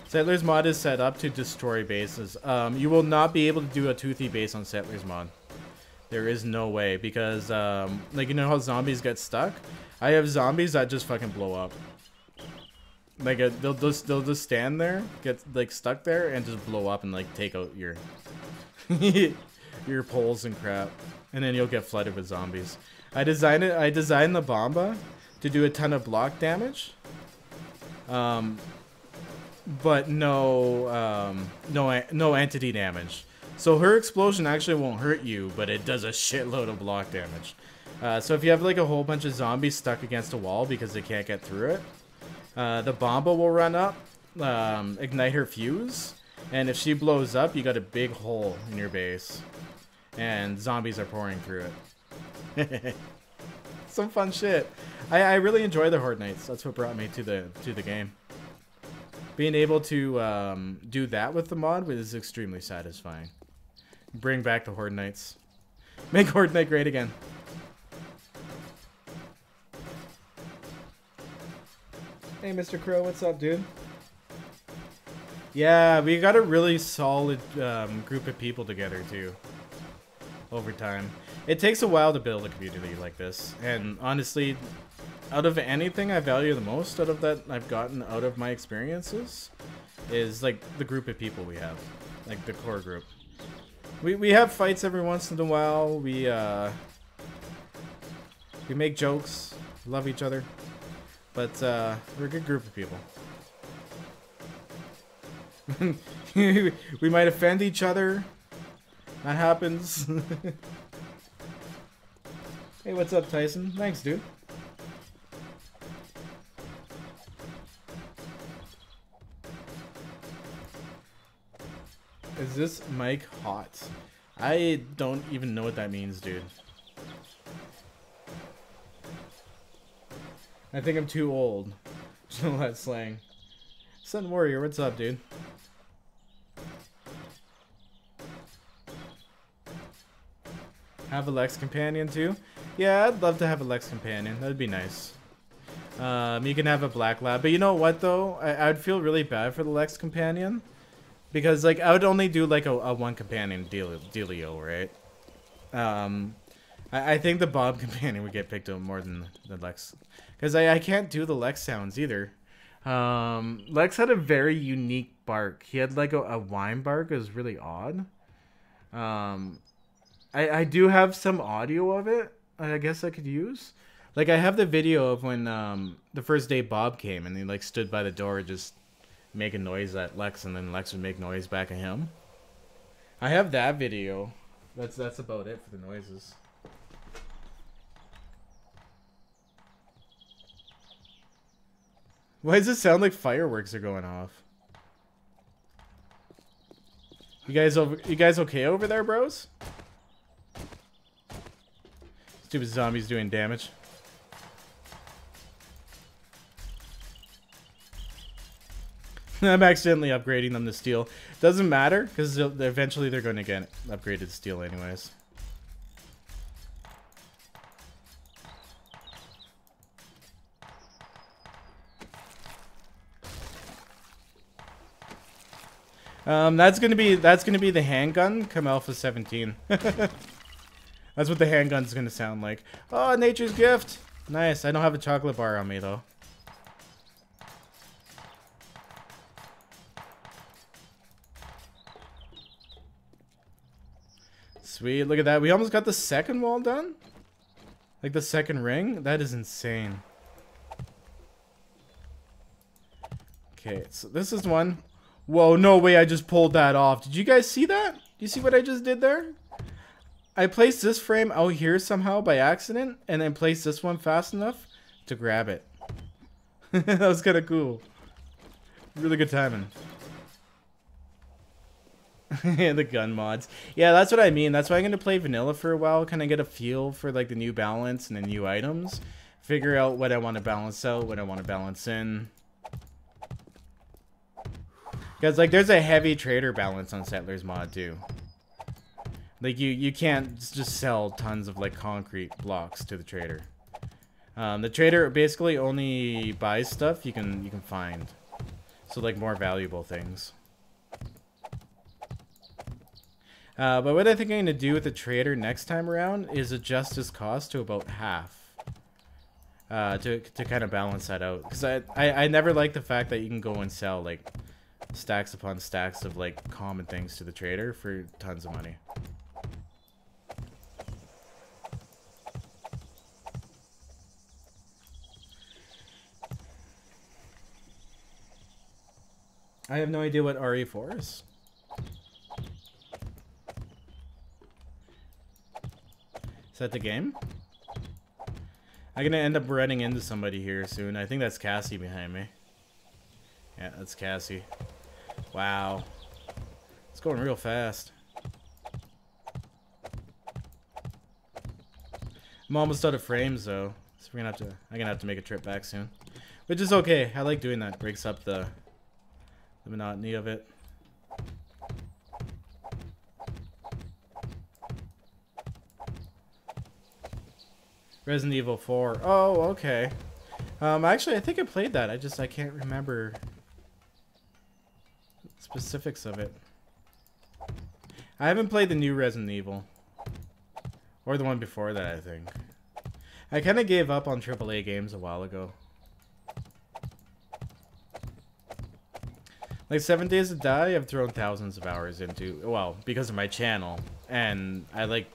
Settlers Mod is set up to destroy bases. You will not be able to do a toothy base on Settlers Mod. There is no way, because, like, you know how zombies get stuck? I have zombies that just fucking blow up. Like, they'll just stand there, get, like, stuck there, and just blow up and, like, take out your... your poles and crap, and then you'll get flooded with zombies. I designed the Bomba to do a ton of block damage, but no entity damage. So her explosion actually won't hurt you, but it does a shitload of block damage. So if you have like a whole bunch of zombies stuck against a wall because they can't get through it, the Bomba will run up, and it'll just blow them up. ignite her fuse, and if she blows up, you got a big hole in your base, and zombies are pouring through it. Some fun shit. I really enjoy the Horde Nights. That's what brought me to the game. Being able to do that with the mod is extremely satisfying. Bring back the Horde Nights. Make Horde Night great again. Hey, Mr. Crow, what's up, dude? Yeah, we got a really solid group of people together, too. Over time. It takes a while to build a community like this. And honestly, out of anything I value the most out of that I've gotten out of my experiences is, like, the group of people we have. Like, the core group. We have fights every once in a while. We make jokes. Love each other. But, we're a good group of people. We might offend each other. That happens. Hey, what's up, Tyson? Thanks, dude. Is this mic hot? I don't even know what that means, dude. I think I'm too old to know that slang. Sun Warrior, what's up, dude? Have a Lex companion too? Yeah, I'd love to have a Lex companion. That'd be nice. You can have a Black Lab, but you know what though? I'd feel really bad for the Lex companion because like I would only do like a one companion dealio, right? I think the Bob companion would get picked up more than the Lex, because I can't do the Lex sounds either. Lex had a very unique bark. He had like a whine bark. It was really odd. I do have some audio of it. I guess I could use. Like I have the video of when the first day Bob came and he like stood by the door just making noise at Lex, and then Lex would make noise back at him. I have that video. That's about it for the noises. Why does it sound like fireworks are going off? You guys okay over there, bros? Stupid zombies doing damage. I'm accidentally upgrading them to steel. Doesn't matter, because eventually they're going to get upgraded to steel anyways. That's gonna be the handgun come Alpha 17. That's what the handgun's gonna sound like. Oh, nature's gift. Nice. I don't have a chocolate bar on me though. Sweet. Look at that. We almost got the second wall done. Like the second ring. That is insane. Okay, so this is one. Whoa, no way I just pulled that off. Did you guys see that? Do you see what I just did there? I placed this frame out here somehow by accident, and then placed this one fast enough to grab it. That was kind of cool. Really good timing. The gun mods. Yeah, that's what I mean. That's why I'm going to play vanilla for a while, kind of get a feel for like the new balance and the new items. Figure out what I want to balance out, what I want to balance in. Because, like, there's a heavy trader balance on Settlers mod, too. Like, you can't just sell tons of, like, concrete blocks to the trader. The trader basically only buys stuff you can find. So, like, more valuable things. But what I think I'm going to do with the trader next time around is adjust his cost to about half. To kind of balance that out. Because I never like the fact that you can go and sell, like, stacks upon stacks of like common things to the trader for tons of money. I have no idea what RE4 is. Is that the game? I'm gonna end up running into somebody here soon. I think that's Cassie behind me. Yeah, that's Cassie. Wow. It's going real fast. I'm almost out of frames though. So I'm gonna have to make a trip back soon. Which is okay. I like doing that. Breaks up the monotony of it. Resident Evil 4. Oh, okay. Actually, I think I played that. I can't remember specifics of it. I haven't played the new Resident Evil. Or the one before that, I think. I kind of gave up on AAA games a while ago. Like 7 Days to Die, I've thrown thousands of hours into, well, because of my channel, and I like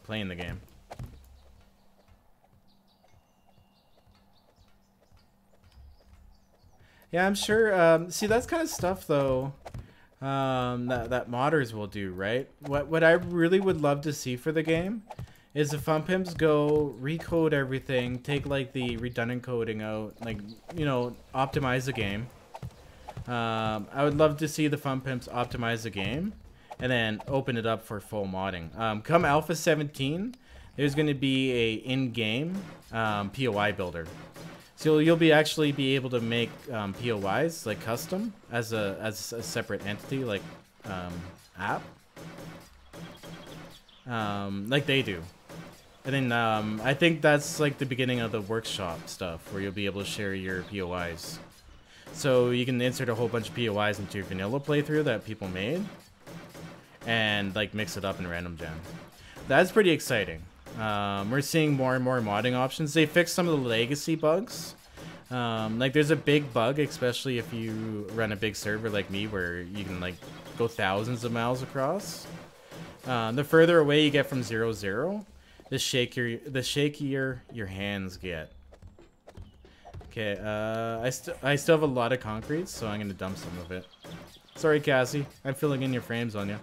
playing the game. Yeah, I'm sure. See, that's kind of stuff though that modders will do, right? What I really would love to see for the game is if FunPimps go recode everything, take like the redundant coding out, like, you know, optimize the game. I would love to see the FunPimps optimize the game and then open it up for full modding. Come Alpha 17, there's going to be a in-game POI builder. So you'll actually be able to make POIs like custom as a separate entity, like app, like they do. And then I think that's like the beginning of the workshop stuff where you'll be able to share your POIs. So you can insert a whole bunch of POIs into your vanilla playthrough that people made and like mix it up in Random Jam. That's pretty exciting. We're seeing more and more modding options. They fixed some of the legacy bugs. Like there's a big bug, especially if you run a big server like me where you can like go thousands of miles across. The further away you get from 0-0, the shakier your hands get. Okay, I still have a lot of concrete, so I'm gonna dump some of it. Sorry, Cassie, I'm filling in your frames on you.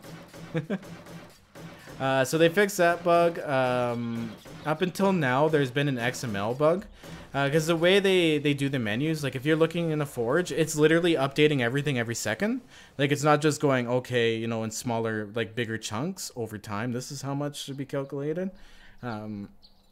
So they fixed that bug. Up until now, there's been an XML bug. Because the way they do the menus, like if you're looking in a Forge, it's literally updating everything every second. Like it's not just going, okay, you know, in smaller, like bigger chunks over time. This is how much should be calculated.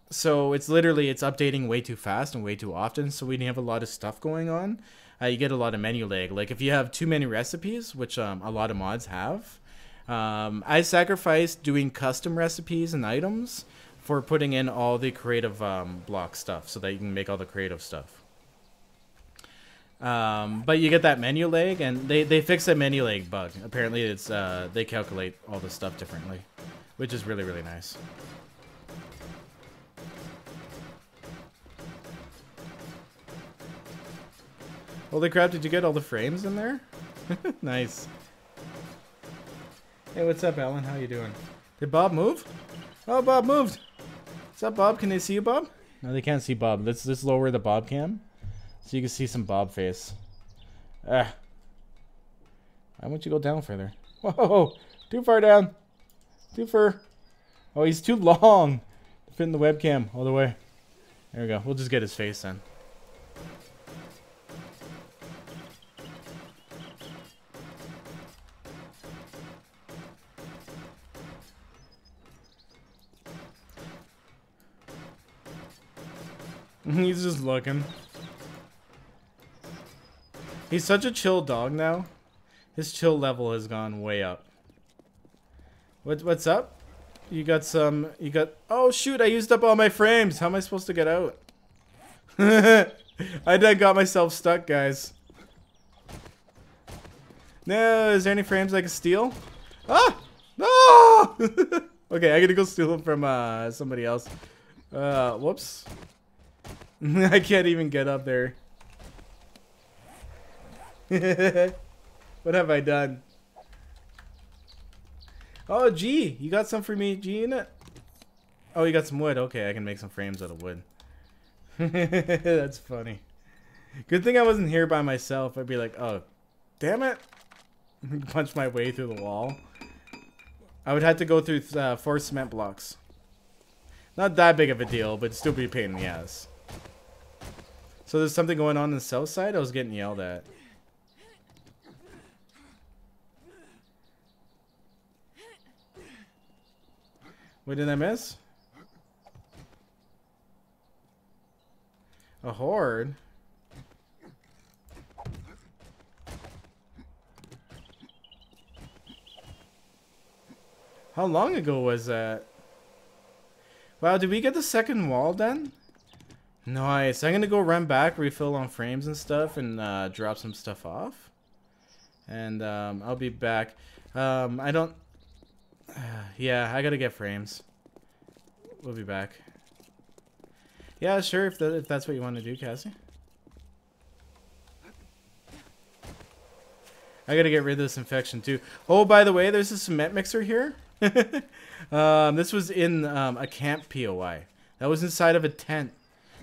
So it's updating way too fast and way too often. So when you have a lot of stuff going on, you get a lot of menu lag. Like if you have too many recipes, which a lot of mods have, I sacrificed doing custom recipes and items for putting in all the creative block stuff so that you can make all the creative stuff. But you get that menu lag, and they fixed that menu lag bug. Apparently it's they calculate all the stuff differently, which is really, really nice. Holy crap, did you get all the frames in there? Nice. Hey, what's up, Alan? How you doing? Did Bob move? Oh, Bob moved! What's up, Bob? Can they see you, Bob? No, they can't see Bob. Let's lower the Bob cam so you can see some Bob face. Why won't you go down further? Whoa! Too far down! Too far. Oh, he's too long to fit in the webcam all the way. There we go. We'll just get his face then. He's just looking. He's such a chill dog now. His chill level has gone way up. What's up? You got... Oh shoot, I used up all my frames. How am I supposed to get out? I got myself stuck, guys. No, is there any frames I can steal? Ah! No! Okay, I gotta go steal them from somebody else. Whoops. I can't even get up there. What have I done? Oh, G, you got some for me, G, in it? Oh, you got some wood. Okay, I can make some frames out of wood. That's funny. Good thing I wasn't here by myself. I'd be like, oh, damn it. Punch my way through the wall. I would have to go through 4 cement blocks. Not that big of a deal, but still be a pain in the ass. So there's something going on the south side? I was getting yelled at. What did I miss? A horde? How long ago was that? Wow, did we get the second wall done? Nice. I'm gonna go run back, refill on frames and stuff, and drop some stuff off. And I'll be back. I don't... yeah, I gotta get frames. We'll be back. Yeah, sure, if that's what you want to do, Cassie. I gotta get rid of this infection too. Oh, by the way, there's a cement mixer here. This was in a camp POI. That was inside of a tent.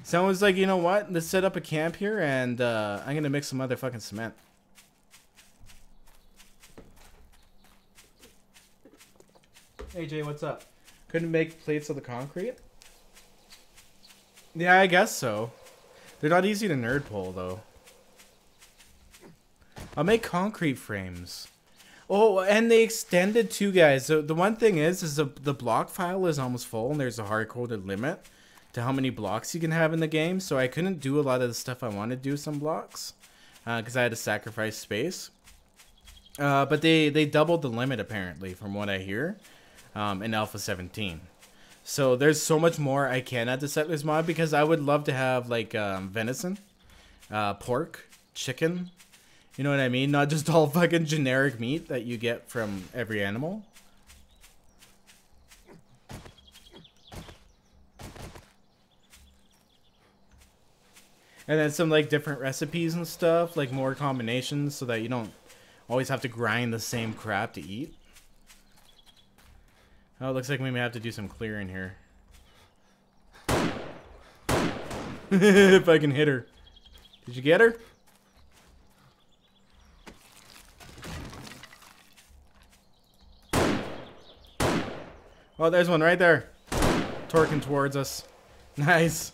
Someone was like, you know what? Let's set up a camp here, and I'm gonna mix some motherfucking cement. Hey Jay, what's up? Couldn't make plates of the concrete? Yeah, I guess so. They're not easy to nerd pull though. I'll make concrete frames. Oh, and they extended too, guys. So the one thing is the block file is almost full, and there's a hard-coded limit to how many blocks you can have in the game. So I couldn't do a lot of the stuff I wanted to do with some blocks because I had to sacrifice space. But they doubled the limit apparently, from what I hear, in Alpha 17. So there's so much more I can add to Settlers Mod because I would love to have like venison, pork, chicken. You know what I mean? Not just all fucking generic meat that you get from every animal. And then some like different recipes and stuff, like more combinations so that you don't always have to grind the same crap to eat. Oh, it looks like we may have to do some clearing here. If I can hit her. Did you get her? Oh, there's one right there. Torquing towards us. Nice.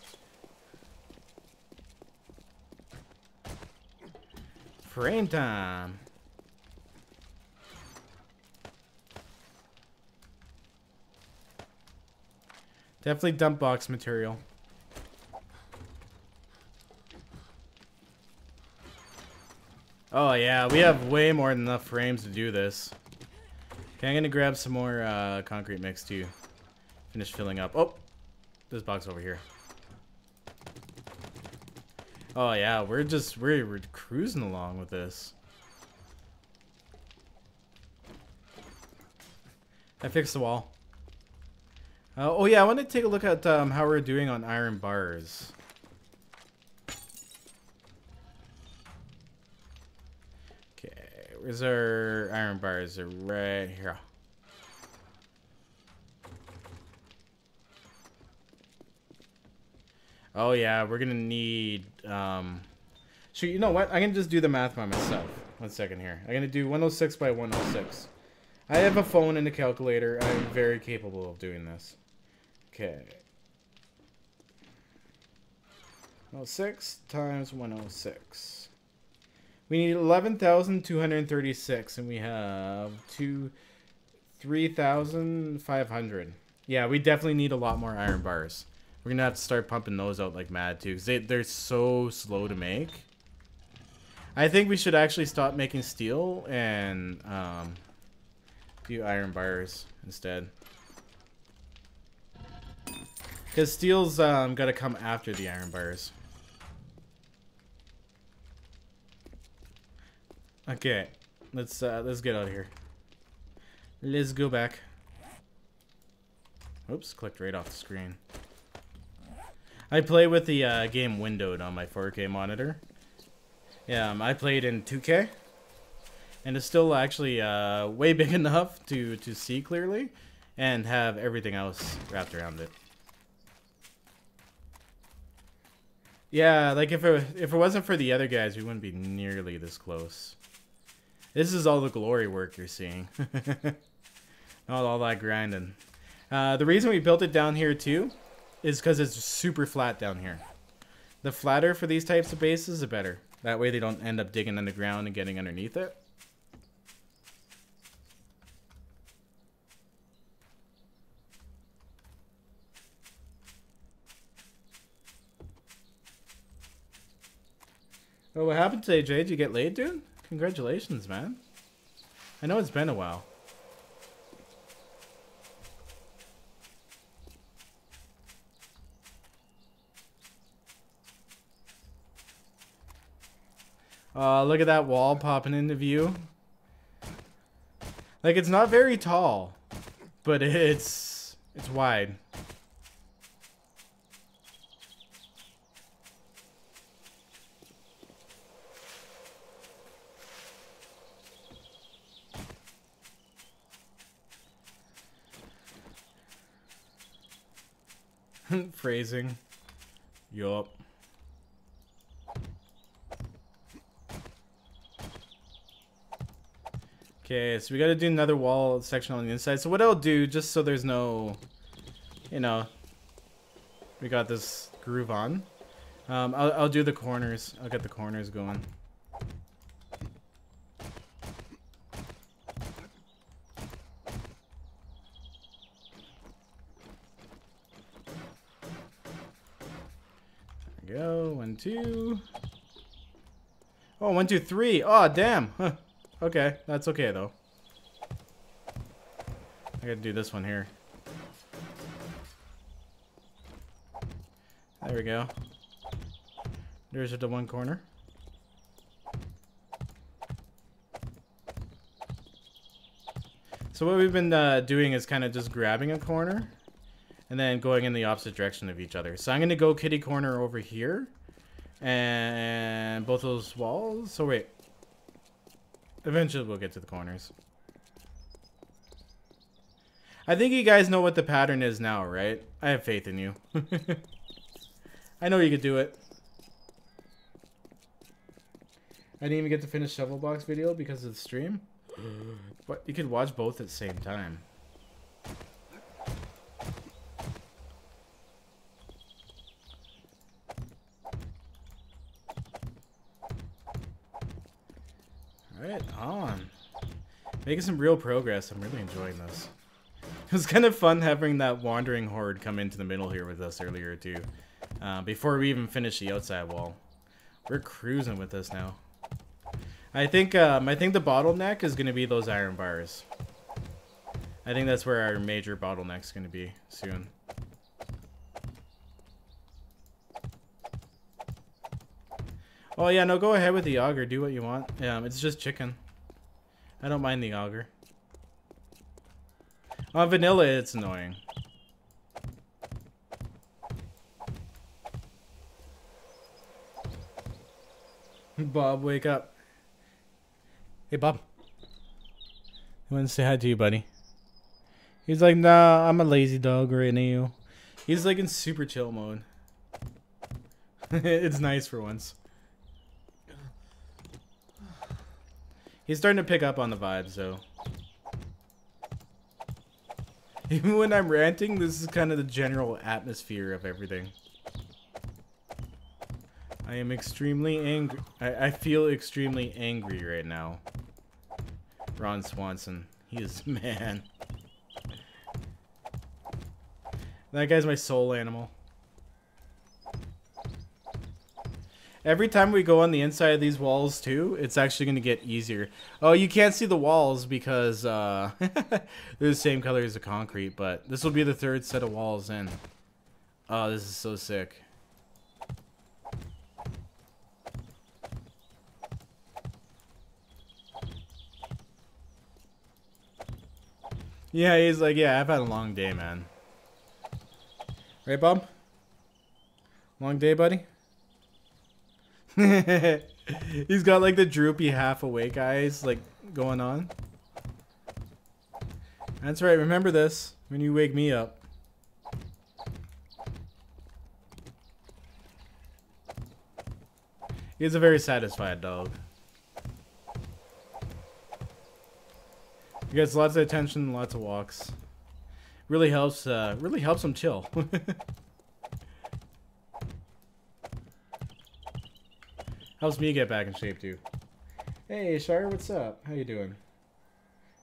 Frame time. Definitely dump box material. Oh yeah, we have way more than enough frames to do this. Okay, I'm gonna grab some more concrete mix too. Finish filling up. Oh, this box over here. Oh yeah, we're cruising along with this. I fixed the wall. Oh yeah, I want to take a look at how we're doing on iron bars. Okay, where's our iron bars? They're right here. Oh yeah, we're gonna need so you know what? I'm gonna just do the math by myself. 1 second here. I'm gonna do 106 by 106. I have a phone and a calculator. I'm very capable of doing this. Okay. 106 times 106. We need 11,236, and we have 3,500. Yeah, we definitely need a lot more iron bars. We're gonna have to start pumping those out like mad too, because they're so slow to make. I think we should actually stop making steel and do iron bars instead. Because steel's gotta come after the iron bars. Okay, let's get out of here. Let's go back. Oops, clicked right off the screen. I play with the game windowed on my 4K monitor. Yeah, I played in 2K, and it's still actually way big enough to see clearly and have everything else wrapped around it. Yeah, like if it wasn't for the other guys, we wouldn't be nearly this close. This is all the glory work you're seeing. Not all that grinding. The reason we built it down here too is because it's super flat down here. The flatter for these types of bases, the better. That way they don't end up digging underground and getting underneath it. Oh, what happened today, Jay? Did you get laid, dude? Congratulations, man. I know it's been a while. Look at that wall popping into view. Like, it's not very tall, but it's wide. Phrasing. Yup. Okay, so we gotta do another wall section on the inside. So what I'll do, just so there's no, you know, we got this groove on. I'll do the corners. I'll get the corners going. There we go. 1, 2. Oh, 1, 2, 3. Oh, damn. Huh. Okay, that's okay though. I gotta do this one here. There we go. There's the one corner. So what we've been doing is kind of just grabbing a corner and then going in the opposite direction of each other. So I'm gonna go kitty corner over here and both those walls. So wait. Eventually we'll get to the corners. I think you guys know what the pattern is now, right? I have faith in you. I know you could do it. I didn't even get to finish Shovel Box video because of the stream. But you could watch both at the same time. Alright, on. Making some real progress. I'm really enjoying this. It was kind of fun having that wandering horde come into the middle here with us earlier too. Before we even finish the outside wall. We're cruising with this now. I think the bottleneck is gonna be those iron bars. I think that's where our major bottleneck's gonna be soon. Oh yeah, no, go ahead with the auger. Do what you want. It's just chicken. I don't mind the auger. On vanilla, it's annoying. Bob, wake up. Hey, Bob. I want to say hi to you, buddy. He's like, nah, I'm a lazy dog right now. He's like in super chill mode. It's nice for once. He's starting to pick up on the vibes, though. Even when I'm ranting, this is kind of the general atmosphere of everything. I am extremely angry. I feel extremely angry right now. Ron Swanson. He is man. That guy's my soul animal. Every time we go on the inside of these walls too, it's actually going to get easier. Oh, you can't see the walls because they're the same color as the concrete, but this will be the third set of walls in. Oh, this is so sick. Yeah, he's like, yeah, I've had a long day, man. Right, Bob? Long day, buddy? He's got like the droopy half awake eyes like going on. That's right, remember this when you wake me up. He's a very satisfied dog. He gets lots of attention, lots of walks. Really helps him chill. Helps me get back in shape too. Hey Shire, what's up? How you doing?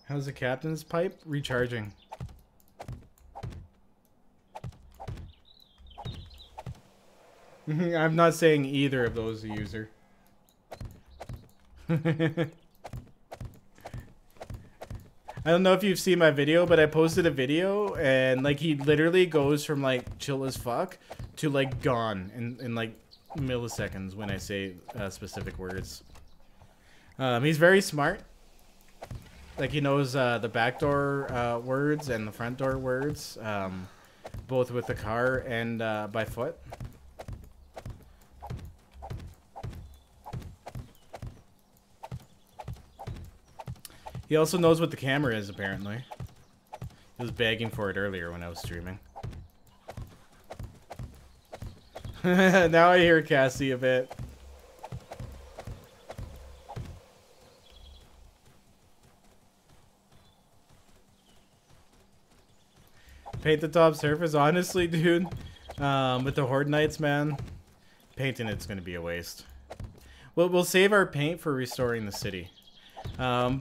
How's the captain's pipe? Recharging. I'm not saying either of those, user. I don't know if you've seen my video, but I posted a video and like he literally goes from like chill as fuck to like gone in like milliseconds when I say specific words. He's very smart. Like he knows the backdoor words and the front door words, both with the car and by foot. He also knows what the camera is, apparently. He was begging for it earlier when I was streaming. Now I hear Cassie a bit. Paint the top surface, honestly, dude. With the Horde Knights, man, painting it's gonna be a waste. We'll save our paint for restoring the city.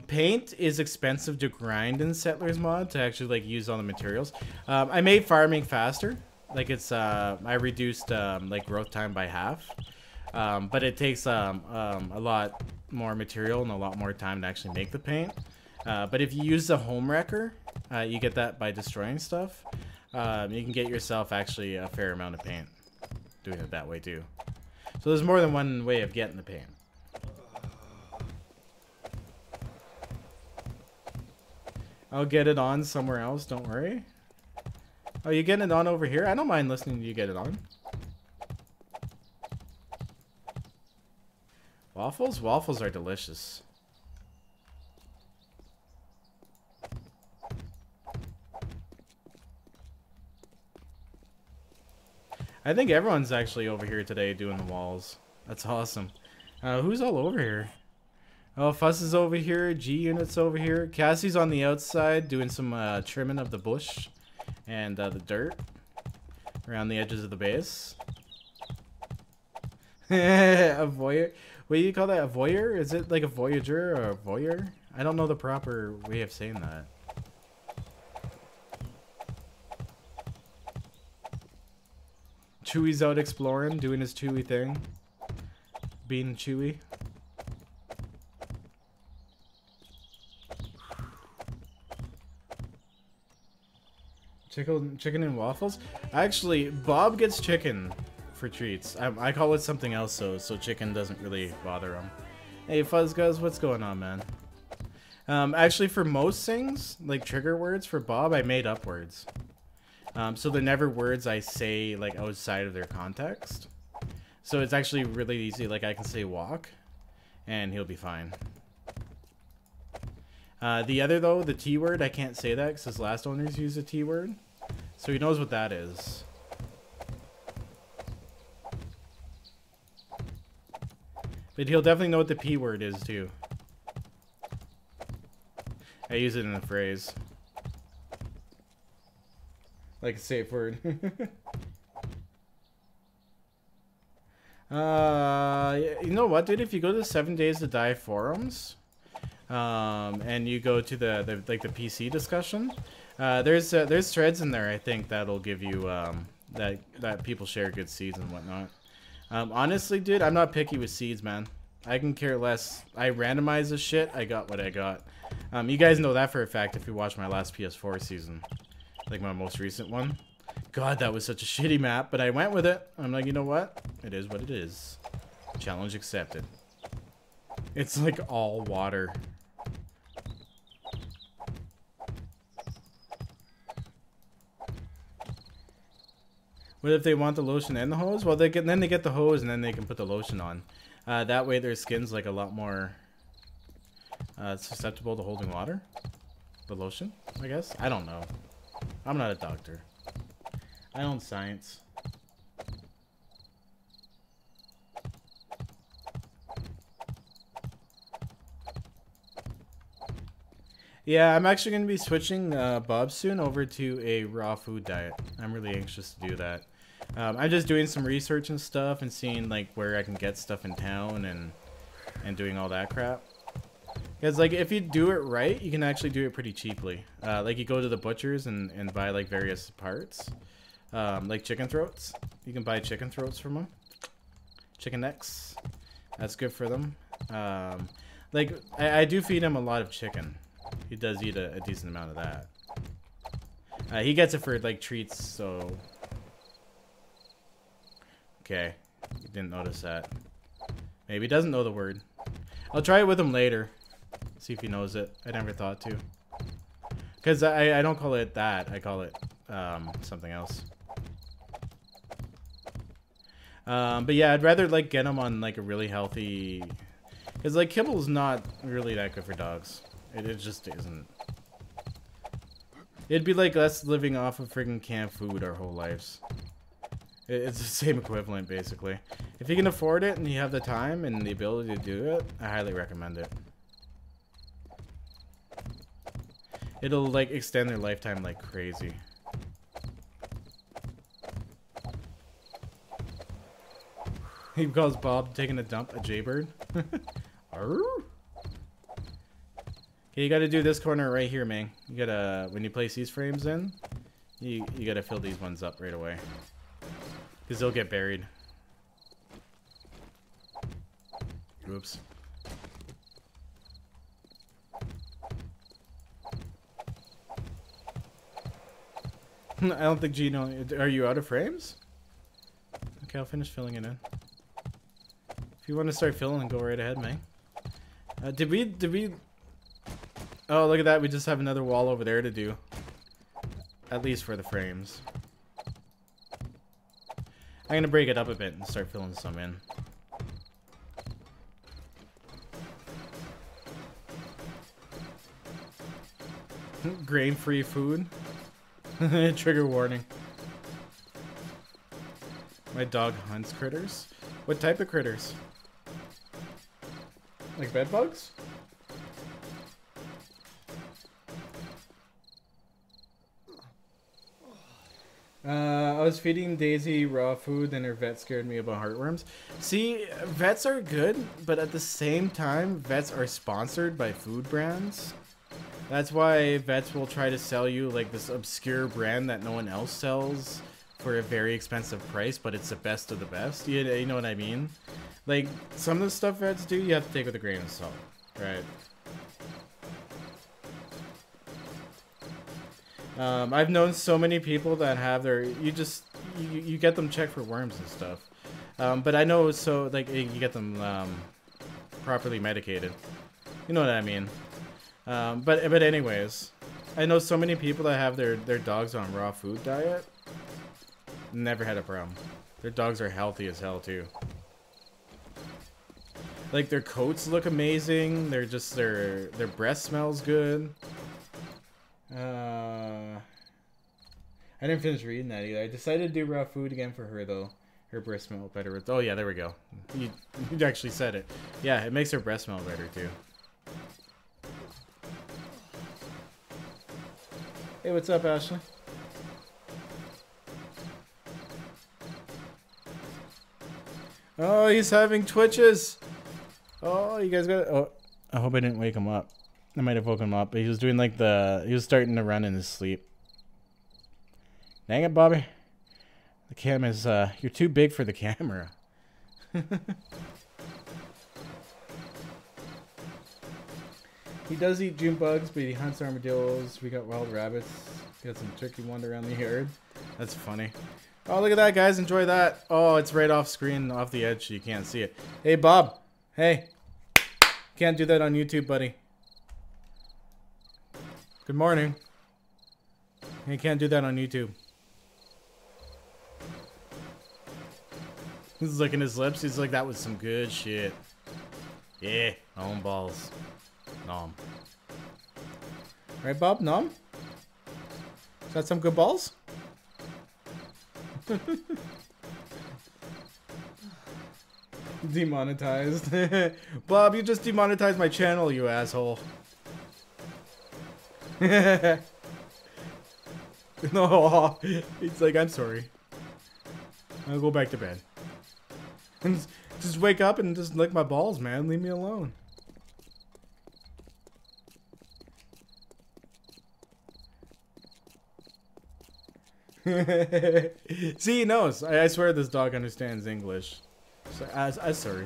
Paint is expensive to grind in Settlers mod to actually like use all the materials. I made farming faster. Like it's I reduced like growth time by half. But it takes a lot more material and a lot more time to actually make the paint. But if you use the home wrecker, you get that by destroying stuff. You can get yourself actually a fair amount of paint doing it that way too. So there's more than one way of getting the paint. I'll get it on somewhere else, don't worry. Oh, you getting it on over here? I don't mind listening to you get it on. Waffles? Waffles are delicious. I think everyone's actually over here today doing the walls. That's awesome. Who's all over here? Oh, Fuss is over here. G-Unit's over here. Cassie's on the outside doing some trimming of the bush and the dirt around the edges of the base. A voyeur? What do you call that? A voyeur? Is it like a voyager or a voyeur? I don't know the proper way of saying that. Chewy's out exploring, doing his Chewy thing. Being Chewy. Chicken and waffles? Actually, Bob gets chicken for treats. I call it something else so chicken doesn't really bother him. Hey Fuzzguzz, what's going on, man? Actually, for most things, like trigger words for Bob, I made up words. So they're never words I say like outside of their context. So it's actually really easy. Like I can say walk, and he'll be fine. The other though, the T word, I can't say that because his last owners used a T word. So he knows what that is. But he'll definitely know what the P word is too. I use it in a phrase. Like a safe word. You know what, dude? If you go to the 7 Days to Die forums, and you go to the PC discussion, there's threads in there. I think that'll give you that people share good seeds and whatnot. Honestly, dude, I'm not picky with seeds, man. I can care less. I randomize this shit. I got what I got. You guys know that for a fact if you watched my last PS4 season, like my most recent one. God, that was such a shitty map, but I went with it. I'm like, you know what? It is what it is. Challenge accepted. It's like all water. What if they want the lotion and the hose? Well, then they get the hose and then they can put the lotion on. That way their skin's like a lot more susceptible to holding water. The lotion, I guess. I don't know. I'm not a doctor. I own science. Yeah, I'm actually going to be switching Bob soon over to a raw food diet. I'm really anxious to do that. I'm just doing some research and stuff and seeing like where I can get stuff in town and doing all that crap. Because like if you do it right, you can actually do it pretty cheaply. Like you go to the butchers and buy like various parts. Like chicken throats. You can buy chicken throats from them. Chicken necks. That's good for them. Like, I do feed him a lot of chicken. He does eat a decent amount of that. He gets it for, like, treats, so... Okay. You didn't notice that. Maybe he doesn't know the word. I'll try it with him later. See if he knows it. I never thought to. Because I don't call it that. I call it something else. But yeah, I'd rather like get him on like a really healthy... Because like kibble's not really that good for dogs. It just isn't. It'd be like us living off of friggin' canned food our whole lives. It's the same equivalent, basically. If you can afford it and you have the time and the ability to do it, I highly recommend it. It'll, like, extend their lifetime like crazy. He calls Bob taking a dump a jaybird. Okay, you gotta do this corner right here, man. You gotta, when you place these frames in, you gotta fill these ones up right away. Because they'll get buried. Oops. I don't think Gino... Are you out of frames? Okay, I'll finish filling it in. If you want to start filling, go right ahead, man. Did we... Oh, look at that. We just have another wall over there to do. At least for the frames. I'm gonna break it up a bit and start filling some in. Grain-free food. Trigger warning. My dog hunts critters. What type of critters? Like bed bugs? I was feeding Daisy raw food and her vet scared me about heartworms. See, vets are good, but at the same time, vets are sponsored by food brands. That's why vets will try to sell you like this obscure brand that no one else sells for a very expensive price, but it's the best of the best. You know what I mean? Like, some of the stuff vets do, you have to take with a grain of salt, right? I've known so many people that have their, you get them checked for worms and stuff. But I know, so, like, you get them, properly medicated. You know what I mean? But anyways, I know so many people that have their dogs on raw food diet. Never had a problem. Their dogs are healthy as hell, too. Like, their coats look amazing. They're just, their breath smells good. I didn't finish reading that either. I decided to do raw food again for her, though. Her breath smell better. Oh, yeah, there we go. You actually said it. Yeah, it makes her breath smell better, too. Hey, what's up, Ashley? Oh, he's having twitches. Oh, you guys got... Oh, I hope I didn't wake him up. I might have woken him up, but he was doing like the... He was starting to run in his sleep. Dang it, Bobby. The cam is... You're too big for the camera. He does eat June bugs, but he hunts armadillos. We got wild rabbits. Got some turkey wander around the yard. That's funny. Oh, look at that, guys. Enjoy that. Oh, it's right off screen, off the edge, so you can't see it. Hey, Bob. Hey. Can't do that on YouTube, buddy. Good morning. You can't do that on YouTube. He's licking his lips. He's like, that was some good shit. Yeah, nom balls. Nom. Right, Bob? Nom? Is that some good balls? Demonetized. Bob, you just demonetized my channel, you asshole. No, it's like, I'm sorry. I'll go back to bed. And just wake up and just lick my balls, man. Leave me alone. See, he knows. I swear this dog understands English. So, I'm sorry.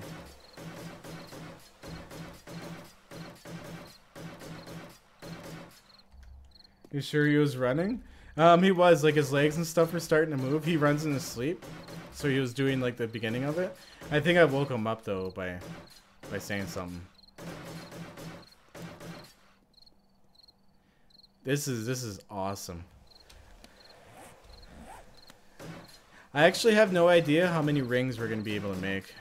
You sure he was running? He was, like, his legs and stuff were starting to move. He runs in his sleep. So he was doing, like, the beginning of it. I think I woke him up, though, by saying something. This is awesome. I actually have no idea how many rings we're gonna be able to make.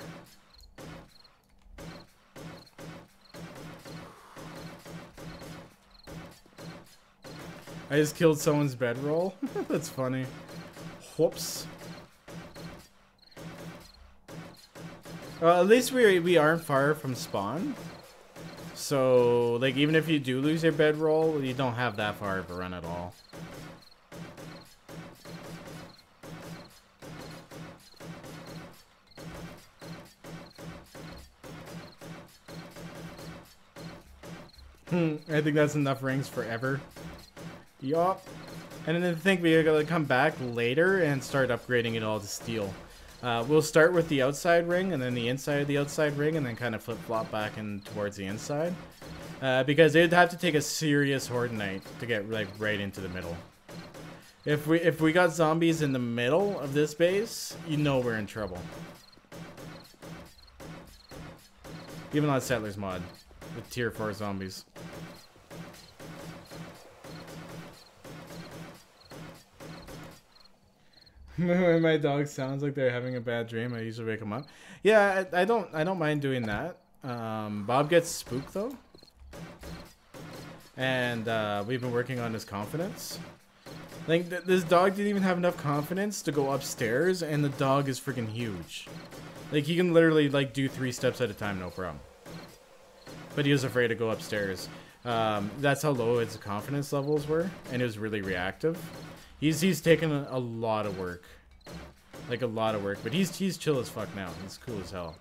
I just killed someone's bedroll. That's funny. Whoops. At least we aren't far from spawn. So, like, even if you do lose your bedroll, you don't have that far of a run at all. I think that's enough rings forever. Yup. And then I think we're gonna come back later and start upgrading it all to steel. We'll start with the outside ring and then the inside of the outside ring and then kind of flip-flop back in towards the inside. Because it'd have to take a serious Horde Night to get like right into the middle. If we got zombies in the middle of this base, you know we're in trouble. Even on Settlers mod with tier 4 zombies. When my dog sounds like they're having a bad dream, I usually wake them up. Yeah, I don't mind doing that. Bob gets spooked though, and we've been working on his confidence. Like this dog didn't even have enough confidence to go upstairs, and the dog is freaking huge. Like he can literally like do 3 steps at a time, no problem. But he was afraid to go upstairs. That's how low his confidence levels were, and it was really reactive. He's taken a lot of work, like a lot of work, but he's chill as fuck now. He's cool as hell.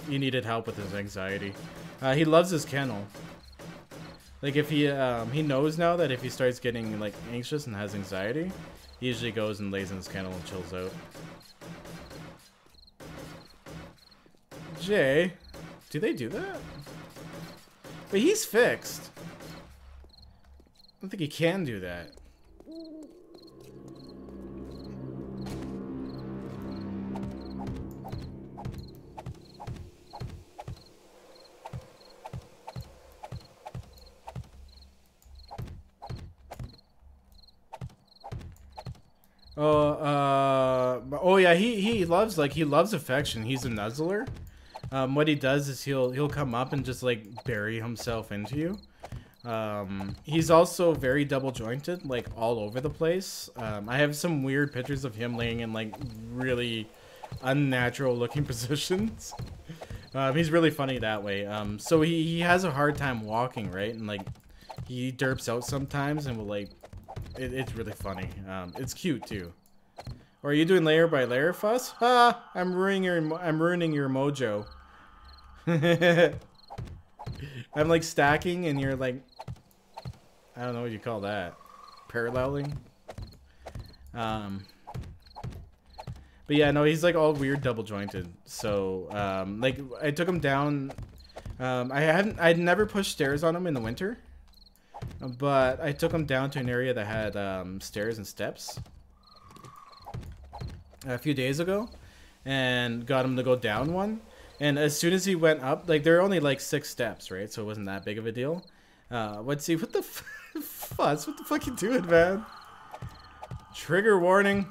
He needed help with his anxiety. He loves his kennel. Like if he knows now that if he starts getting like anxious and has anxiety, he usually goes and lays in his kennel and chills out. Jay, do they do that? But he's fixed. I don't think he can do that. Oh yeah, he loves affection. He's a nuzzler. What he does is he'll come up and just like bury himself into you. He's also very double jointed, like all over the place. I have some weird pictures of him laying in like really unnatural looking positions. He's really funny that way. So he has a hard time walking, right? And like he derps out sometimes and will like it's really funny. It's cute too. Or are you doing layer by layer, Fuss? Ah, I'm ruining your mojo. I'm like stacking and you're like, I don't know what you call that. Paralleling. But yeah, no, he's like all weird double jointed. So, like I took him down. I'd never pushed stairs on him in the winter. But I took him down to an area that had stairs and steps a few days ago and got him to go down one. And as soon as he went up, like there are only like 6 steps, right? So it wasn't that big of a deal. Let's see, what the Fuss? What the fuck you doing, man? Trigger warning.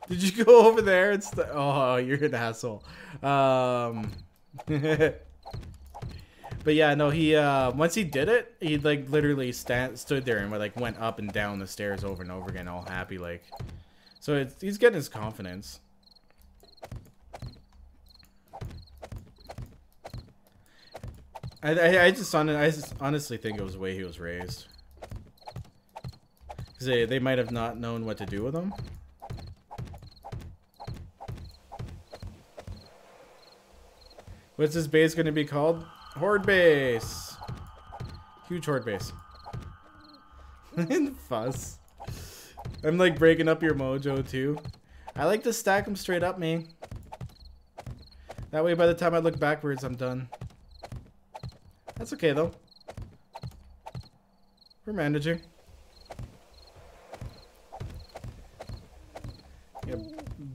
Did you go over there? Oh, you're an asshole. But yeah, no, he once he did it, he like literally stood there and like went up and down the stairs over and over again, all happy like. So he's getting his confidence. I just honestly think it was the way he was raised. 'Cause they might have not known what to do with him. What's this base gonna be called? Horde base. Huge horde base. Fuss. I'm like breaking up your mojo too. I like to stack them straight up, man. That way by the time I look backwards, I'm done. That's okay though. We're managing. Yeah,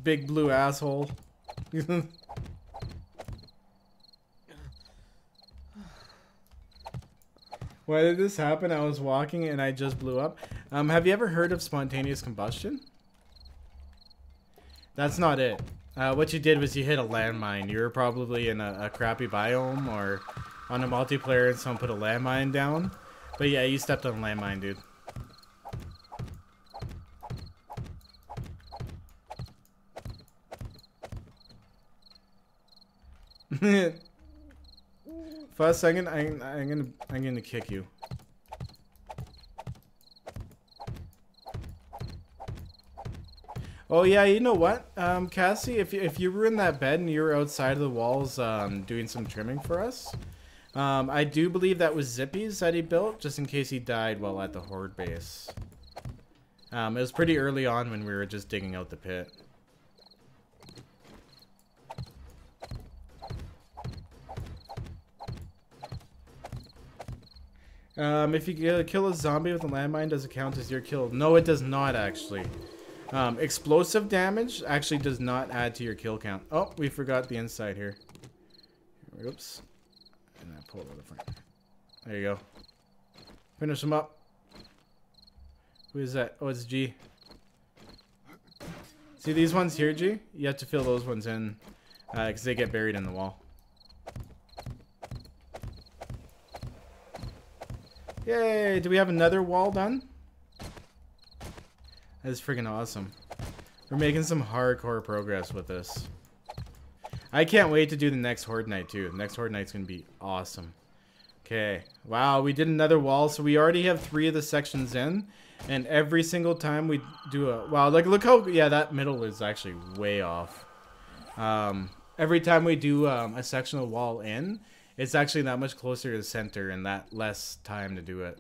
big blue asshole. Why did this happen? I was walking and I just blew up. Have you ever heard of spontaneous combustion? That's not it. What you did was you hit a landmine. You were probably in a crappy biome or on a multiplayer and someone put a landmine down. But yeah, you stepped on a landmine, dude. First second, I'm gonna kick you. Oh yeah, you know what, Cassie, if you were in that bed and you were outside of the walls, doing some trimming for us, I do believe that was Zippy's that he built, just in case he died while at the Horde base. It was pretty early on when we were just digging out the pit. If you kill a zombie with a landmine, does it count as your kill? No, it does not, actually. Explosive damage actually does not add to your kill count. Oh, we forgot the inside here. Oops. And I pulled out the front. There you go. Finish him up. Who is that? Oh, it's G. See these ones here, G? You have to fill those ones in, because they get buried in the wall. Yay! Do we have another wall done? That is freaking awesome. We're making some hardcore progress with this. I can't wait to do the next Horde Night too. The next Horde Night's gonna be awesome. Okay. Wow, we did another wall, so we already have 3 of the sections in. And every single time we do a... Wow, like, look how... Yeah, that middle is actually way off. Every time we do a sectional wall in, it's actually that much closer to the center and that less time to do it.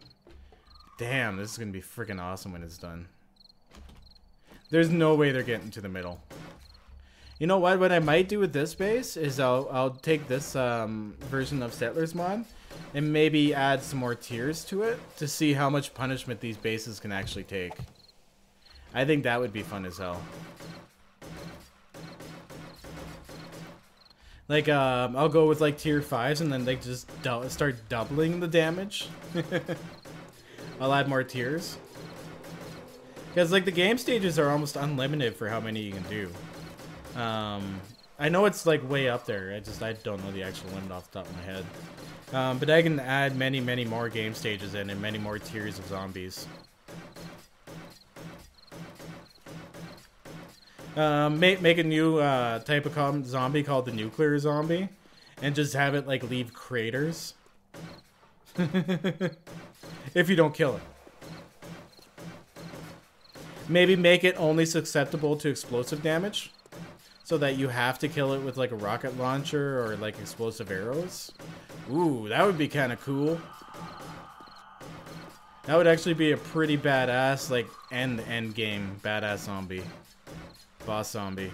Damn, this is gonna be freaking awesome when it's done. There's no way they're getting to the middle. You know what? What I might do with this base is I'll take this version of Settlers mod and maybe add some more tiers to it to see how much punishment these bases can actually take. I think that would be fun as hell. Like, I'll go with like tier 5s and then they just start doubling the damage. I'll add more tiers. Because like the game stages are almost unlimited for how many you can do. I know it's like way up there. I don't know the actual limit off the top of my head. But I can add many more game stages in and many more tiers of zombies. Make a new type of zombie called the nuclear zombie, and just have it like leave craters. If you don't kill it. Maybe make it only susceptible to explosive damage, so that you have to kill it with like a rocket launcher or like explosive arrows. Ooh, that would be kind of cool. That would actually be a pretty badass, like end game badass zombie. Boss zombie.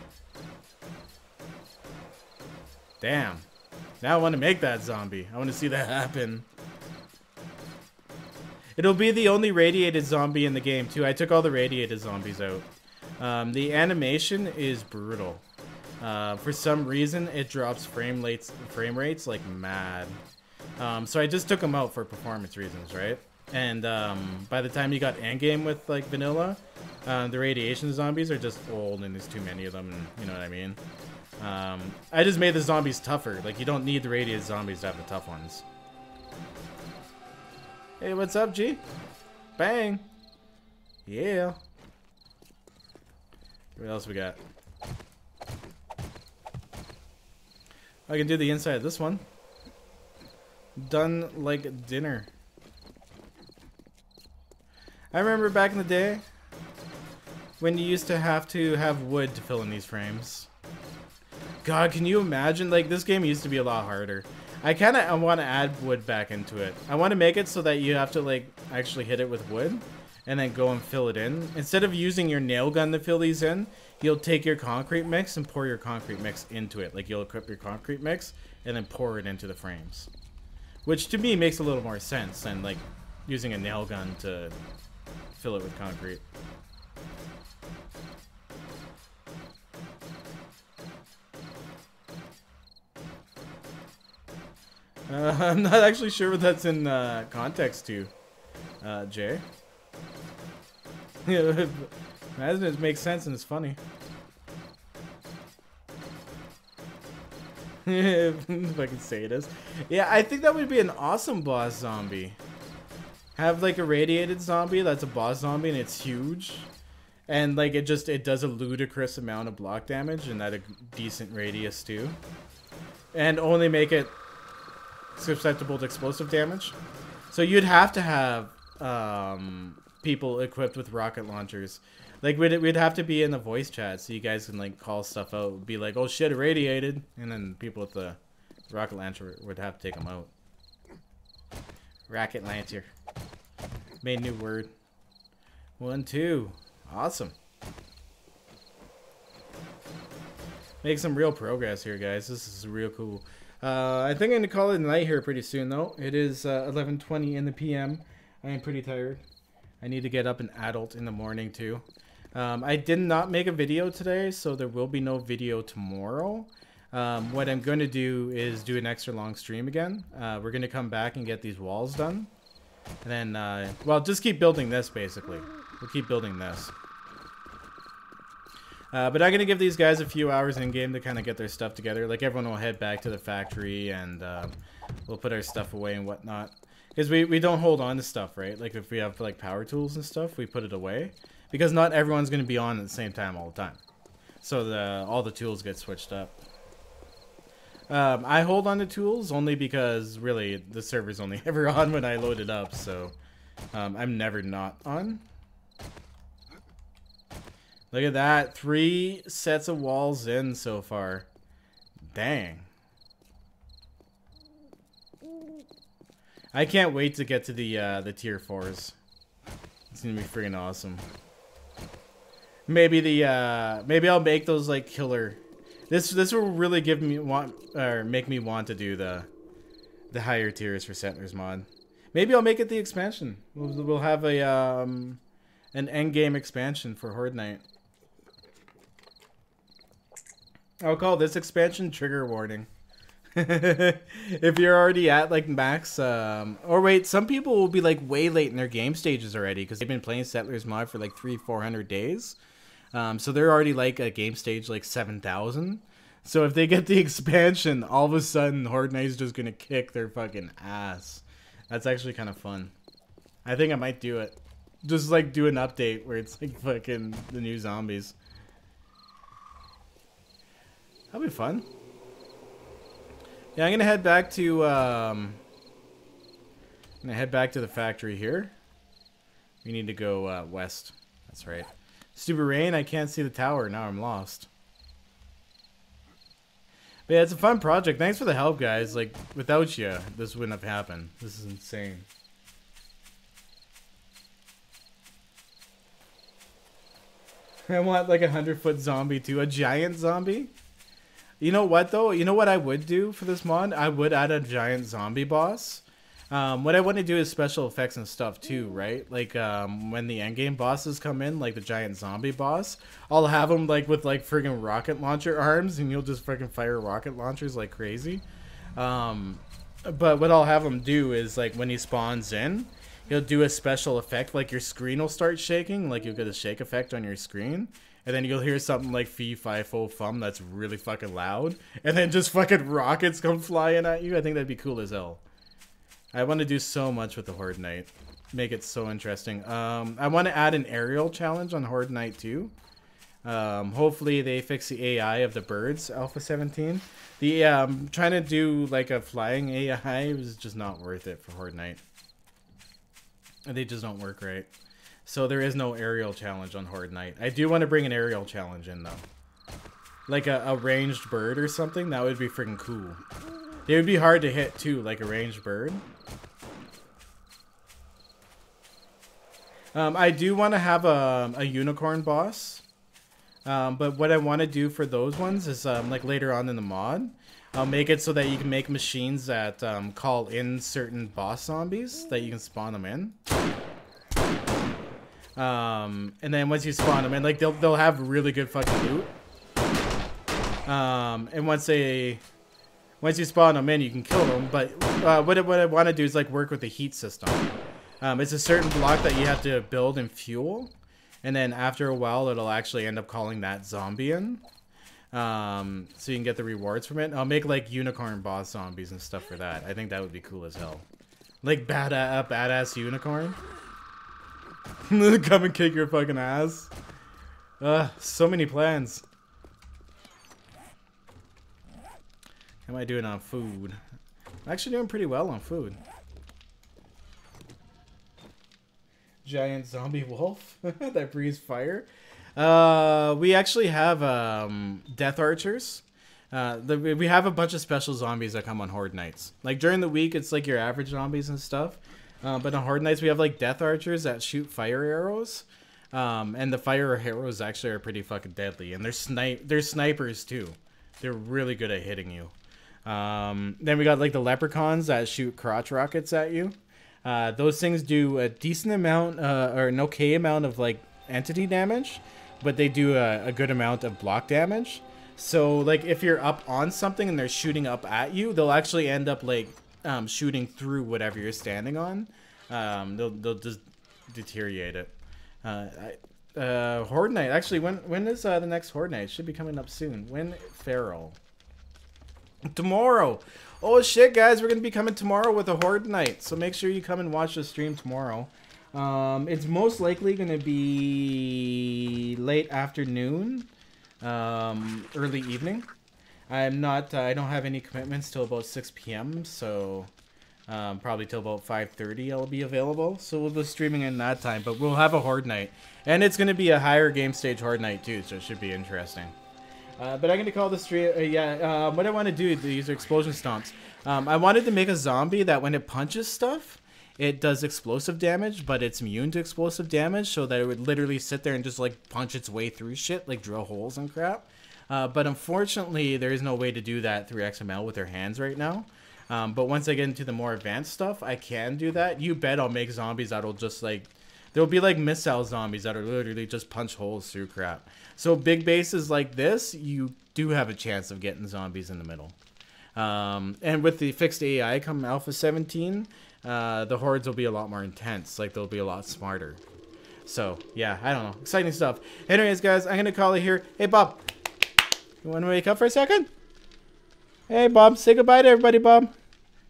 Damn. Now I want to make that zombie. I want to see that happen. It'll be the only radiated zombie in the game too. I took all the radiated zombies out. The animation is brutal. For some reason, it drops frame rates like mad. So I just took them out for performance reasons, right? And by the time you got endgame with like vanilla, the radiation zombies are just old and there's too many of them, and you know what I mean? I just made the zombies tougher. Like, you don't need the radiated zombies to have the tough ones. Hey, what's up, G? Bang! Yeah. What else we got? I can do the inside of this one. Done like dinner. I remember back in the day when you used to have wood to fill in these frames. God, can you imagine? Like, this game used to be a lot harder. I want to add wood back into it. I want to make it so that you have to like actually hit it with wood and then go and fill it in. Instead of using your nail gun to fill these in, you'll take your concrete mix and pour your concrete mix into it. Like, you'll equip your concrete mix and then pour it into the frames. Which to me makes a little more sense than like using a nail gun to fill it with concrete. I'm not actually sure what that's in context to, Jay. Imagine it makes sense and it's funny. If I can say it is. Yeah, I think that would be an awesome boss zombie. Have like a radiated zombie that's a boss zombie and it's huge. And like it does a ludicrous amount of block damage and at a decent radius too. And only make it susceptible to explosive damage. So you'd have to have people equipped with rocket launchers. Like we'd have to be in the voice chat so you guys can like call stuff out. Be like, oh shit, irradiated, and then people with the rocket launcher would have to take them out. Rocket launcher. Made a new word. 1, 2. Awesome. Make some real progress here, guys. This is real cool. I think I'm gonna call it a night here pretty soon, though. It is 11:20 in the PM. I am pretty tired. I need to get up an adult in the morning too. I did not make a video today, so there will be no video tomorrow. What I'm going to do is do an extra long stream again. We're going to come back and get these walls done. And then, well, just keep building this, basically. We'll keep building this. But I'm going to give these guys a few hours in-game to kind of get their stuff together. Like, everyone will head back to the factory, and we'll put our stuff away and whatnot. Because we don't hold on to stuff, right? Like, if we have, like, power tools and stuff, we put it away. Because not everyone's going to be on at the same time all the time. So all the tools get switched up. I hold on to tools only because, really, the server's only ever on when I load it up. So, I'm never not on. Look at that. 3 sets of walls in so far. Dang. I can't wait to get to the tier 4s. It's gonna be freaking awesome. Maybe maybe I'll make those like killer. This will really make me want to do the higher tiers for Settlers mod. Maybe I'll make it the expansion. We'll have a an end game expansion for Horde Night. I'll call this expansion Trigger Warning. If you're already at like max, or wait, some people will be like way late in their game stages already because they've been playing Settlers mod for like 300-400 days. So they're already like at game stage like 7,000. So if they get the expansion, all of a sudden Horde Night is just gonna kick their fucking ass. That's actually kind of fun. I think I might do it. Just like do an update where it's like fucking the new zombies. That'll be fun. Yeah, I'm gonna head back to the factory here. We need to go west. That's right. Stupid rain, I can't see the tower. Now I'm lost. But yeah, it's a fun project. Thanks for the help, guys. Like, without you, this wouldn't have happened. This is insane. I want like a 100-foot zombie too. A giant zombie? You know what though? You know what I would do for this mod? I would add a giant zombie boss. What I want to do is special effects and stuff too, right? Like when the endgame bosses come in, like the giant zombie boss, I'll have him like with like friggin' rocket launcher arms, and you'll just friggin' fire rocket launchers like crazy. But what I'll have him do is like when he spawns in, he'll do a special effect, like your screen will start shaking, like you'll get a shake effect on your screen. And then you'll hear something like fee, fi, fo, fum that's really fucking loud. And then just fucking rockets come flying at you. I think that'd be cool as hell. I want to do so much with the Horde Night. Make it so interesting. I want to add an aerial challenge on Horde Night too. Hopefully they fix the AI of the birds, Alpha 17. The trying to do like a flying AI was just not worth it for Horde Night. They just don't work right. So there is no aerial challenge on Horde Night. I do want to bring an aerial challenge in though. Like a ranged bird or something. That would be freaking cool. They would be hard to hit too, like a ranged bird. I do want to have a unicorn boss. But what I want to do for those ones is like later on in the mod, I'll make it so that you can make machines that call in certain boss zombies that you can spawn them in. And then once you spawn them in, like they'll have really good fucking loot. And once you spawn them in, you can kill them. But what I want to do is like work with the heat system. It's a certain block that you have to build and fuel, and then after a while, it'll actually end up calling that zombie in. So you can get the rewards from it. I'll make like unicorn boss zombies and stuff for that. I think that would be cool as hell. Like badass unicorn. Come and kick your fucking ass. So many plans. How am I doing on food? I'm actually doing pretty well on food. Giant zombie wolf that breathes fire. We actually have death archers. We have a bunch of special zombies that come on horde nights. Like during the week, it's like your average zombies and stuff. But on horde nights, we have like death archers that shoot fire arrows. And the fire arrows actually are pretty fucking deadly. And they're snipers too. They're really good at hitting you. Then we got like the leprechauns that shoot crotch rockets at you. Those things do a decent amount, or an okay amount of like entity damage, but they do a good amount of block damage. So like if you're up on something and they're shooting up at you, they'll actually end up like shooting through whatever you're standing on. They'll just deteriorate it. Horde night. Actually, when is the next horde night? It should be coming up soon. When Feral? Tomorrow. Oh shit, guys, we're gonna be coming tomorrow with a horde night, so make sure you come and watch the stream tomorrow. It's most likely gonna be late afternoon, early evening. I don't have any commitments till about 6 p.m. so probably till about 5:30 I'll be available, so we'll be streaming in that time. But we'll have a horde night, and it's gonna be a higher game stage horde night too, so it should be interesting. But I'm going to call this stream, what I want to do, these are explosion stomps. I wanted to make a zombie that when it punches stuff, it does explosive damage, but it's immune to explosive damage, so that it would literally sit there and just like punch its way through shit, like drill holes and crap. But unfortunately, there is no way to do that through XML with their hands right now. But once I get into the more advanced stuff, I can do that. You bet I'll make zombies that'll just like, there'll be like missile zombies that are literally just punch holes through crap. So big bases like this, you do have a chance of getting zombies in the middle. And with the fixed AI come Alpha 17, the hordes will be a lot more intense. Like they'll be a lot smarter. So yeah, I don't know. Exciting stuff. Anyways, guys, I'm going to call it here. Hey, Bob. You want to wake up for a second? Hey, Bob. Say goodbye to everybody, Bob.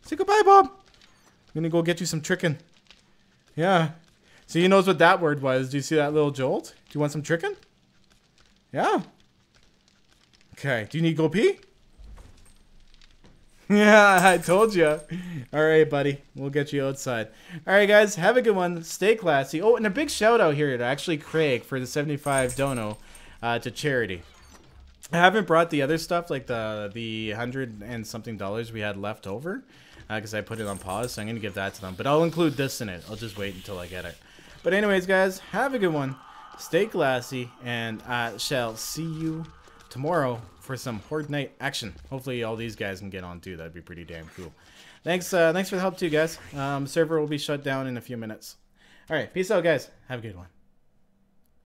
Say goodbye, Bob. I'm going to go get you some trickin'. Yeah. So he knows what that word was. Do you see that little jolt? Do you want some trickin'? Yeah. Okay. Do you need to go pee? Yeah, I told you. All right, buddy. We'll get you outside. All right, guys. Have a good one. Stay classy. Oh, and a big shout out here to actually Craig for the 75 dono to charity. I haven't brought the other stuff like the $100 and something we had left over because I put it on pause. So I'm going to give that to them. But I'll include this in it. I'll just wait until I get it. But anyways, guys, have a good one. Stay classy, and I shall see you tomorrow for some horde night action. Hopefully all these guys can get on too. That'd be pretty damn cool. Thanks for the help too, guys. Server will be shut down in a few minutes. All right, peace out, guys. Have a good one.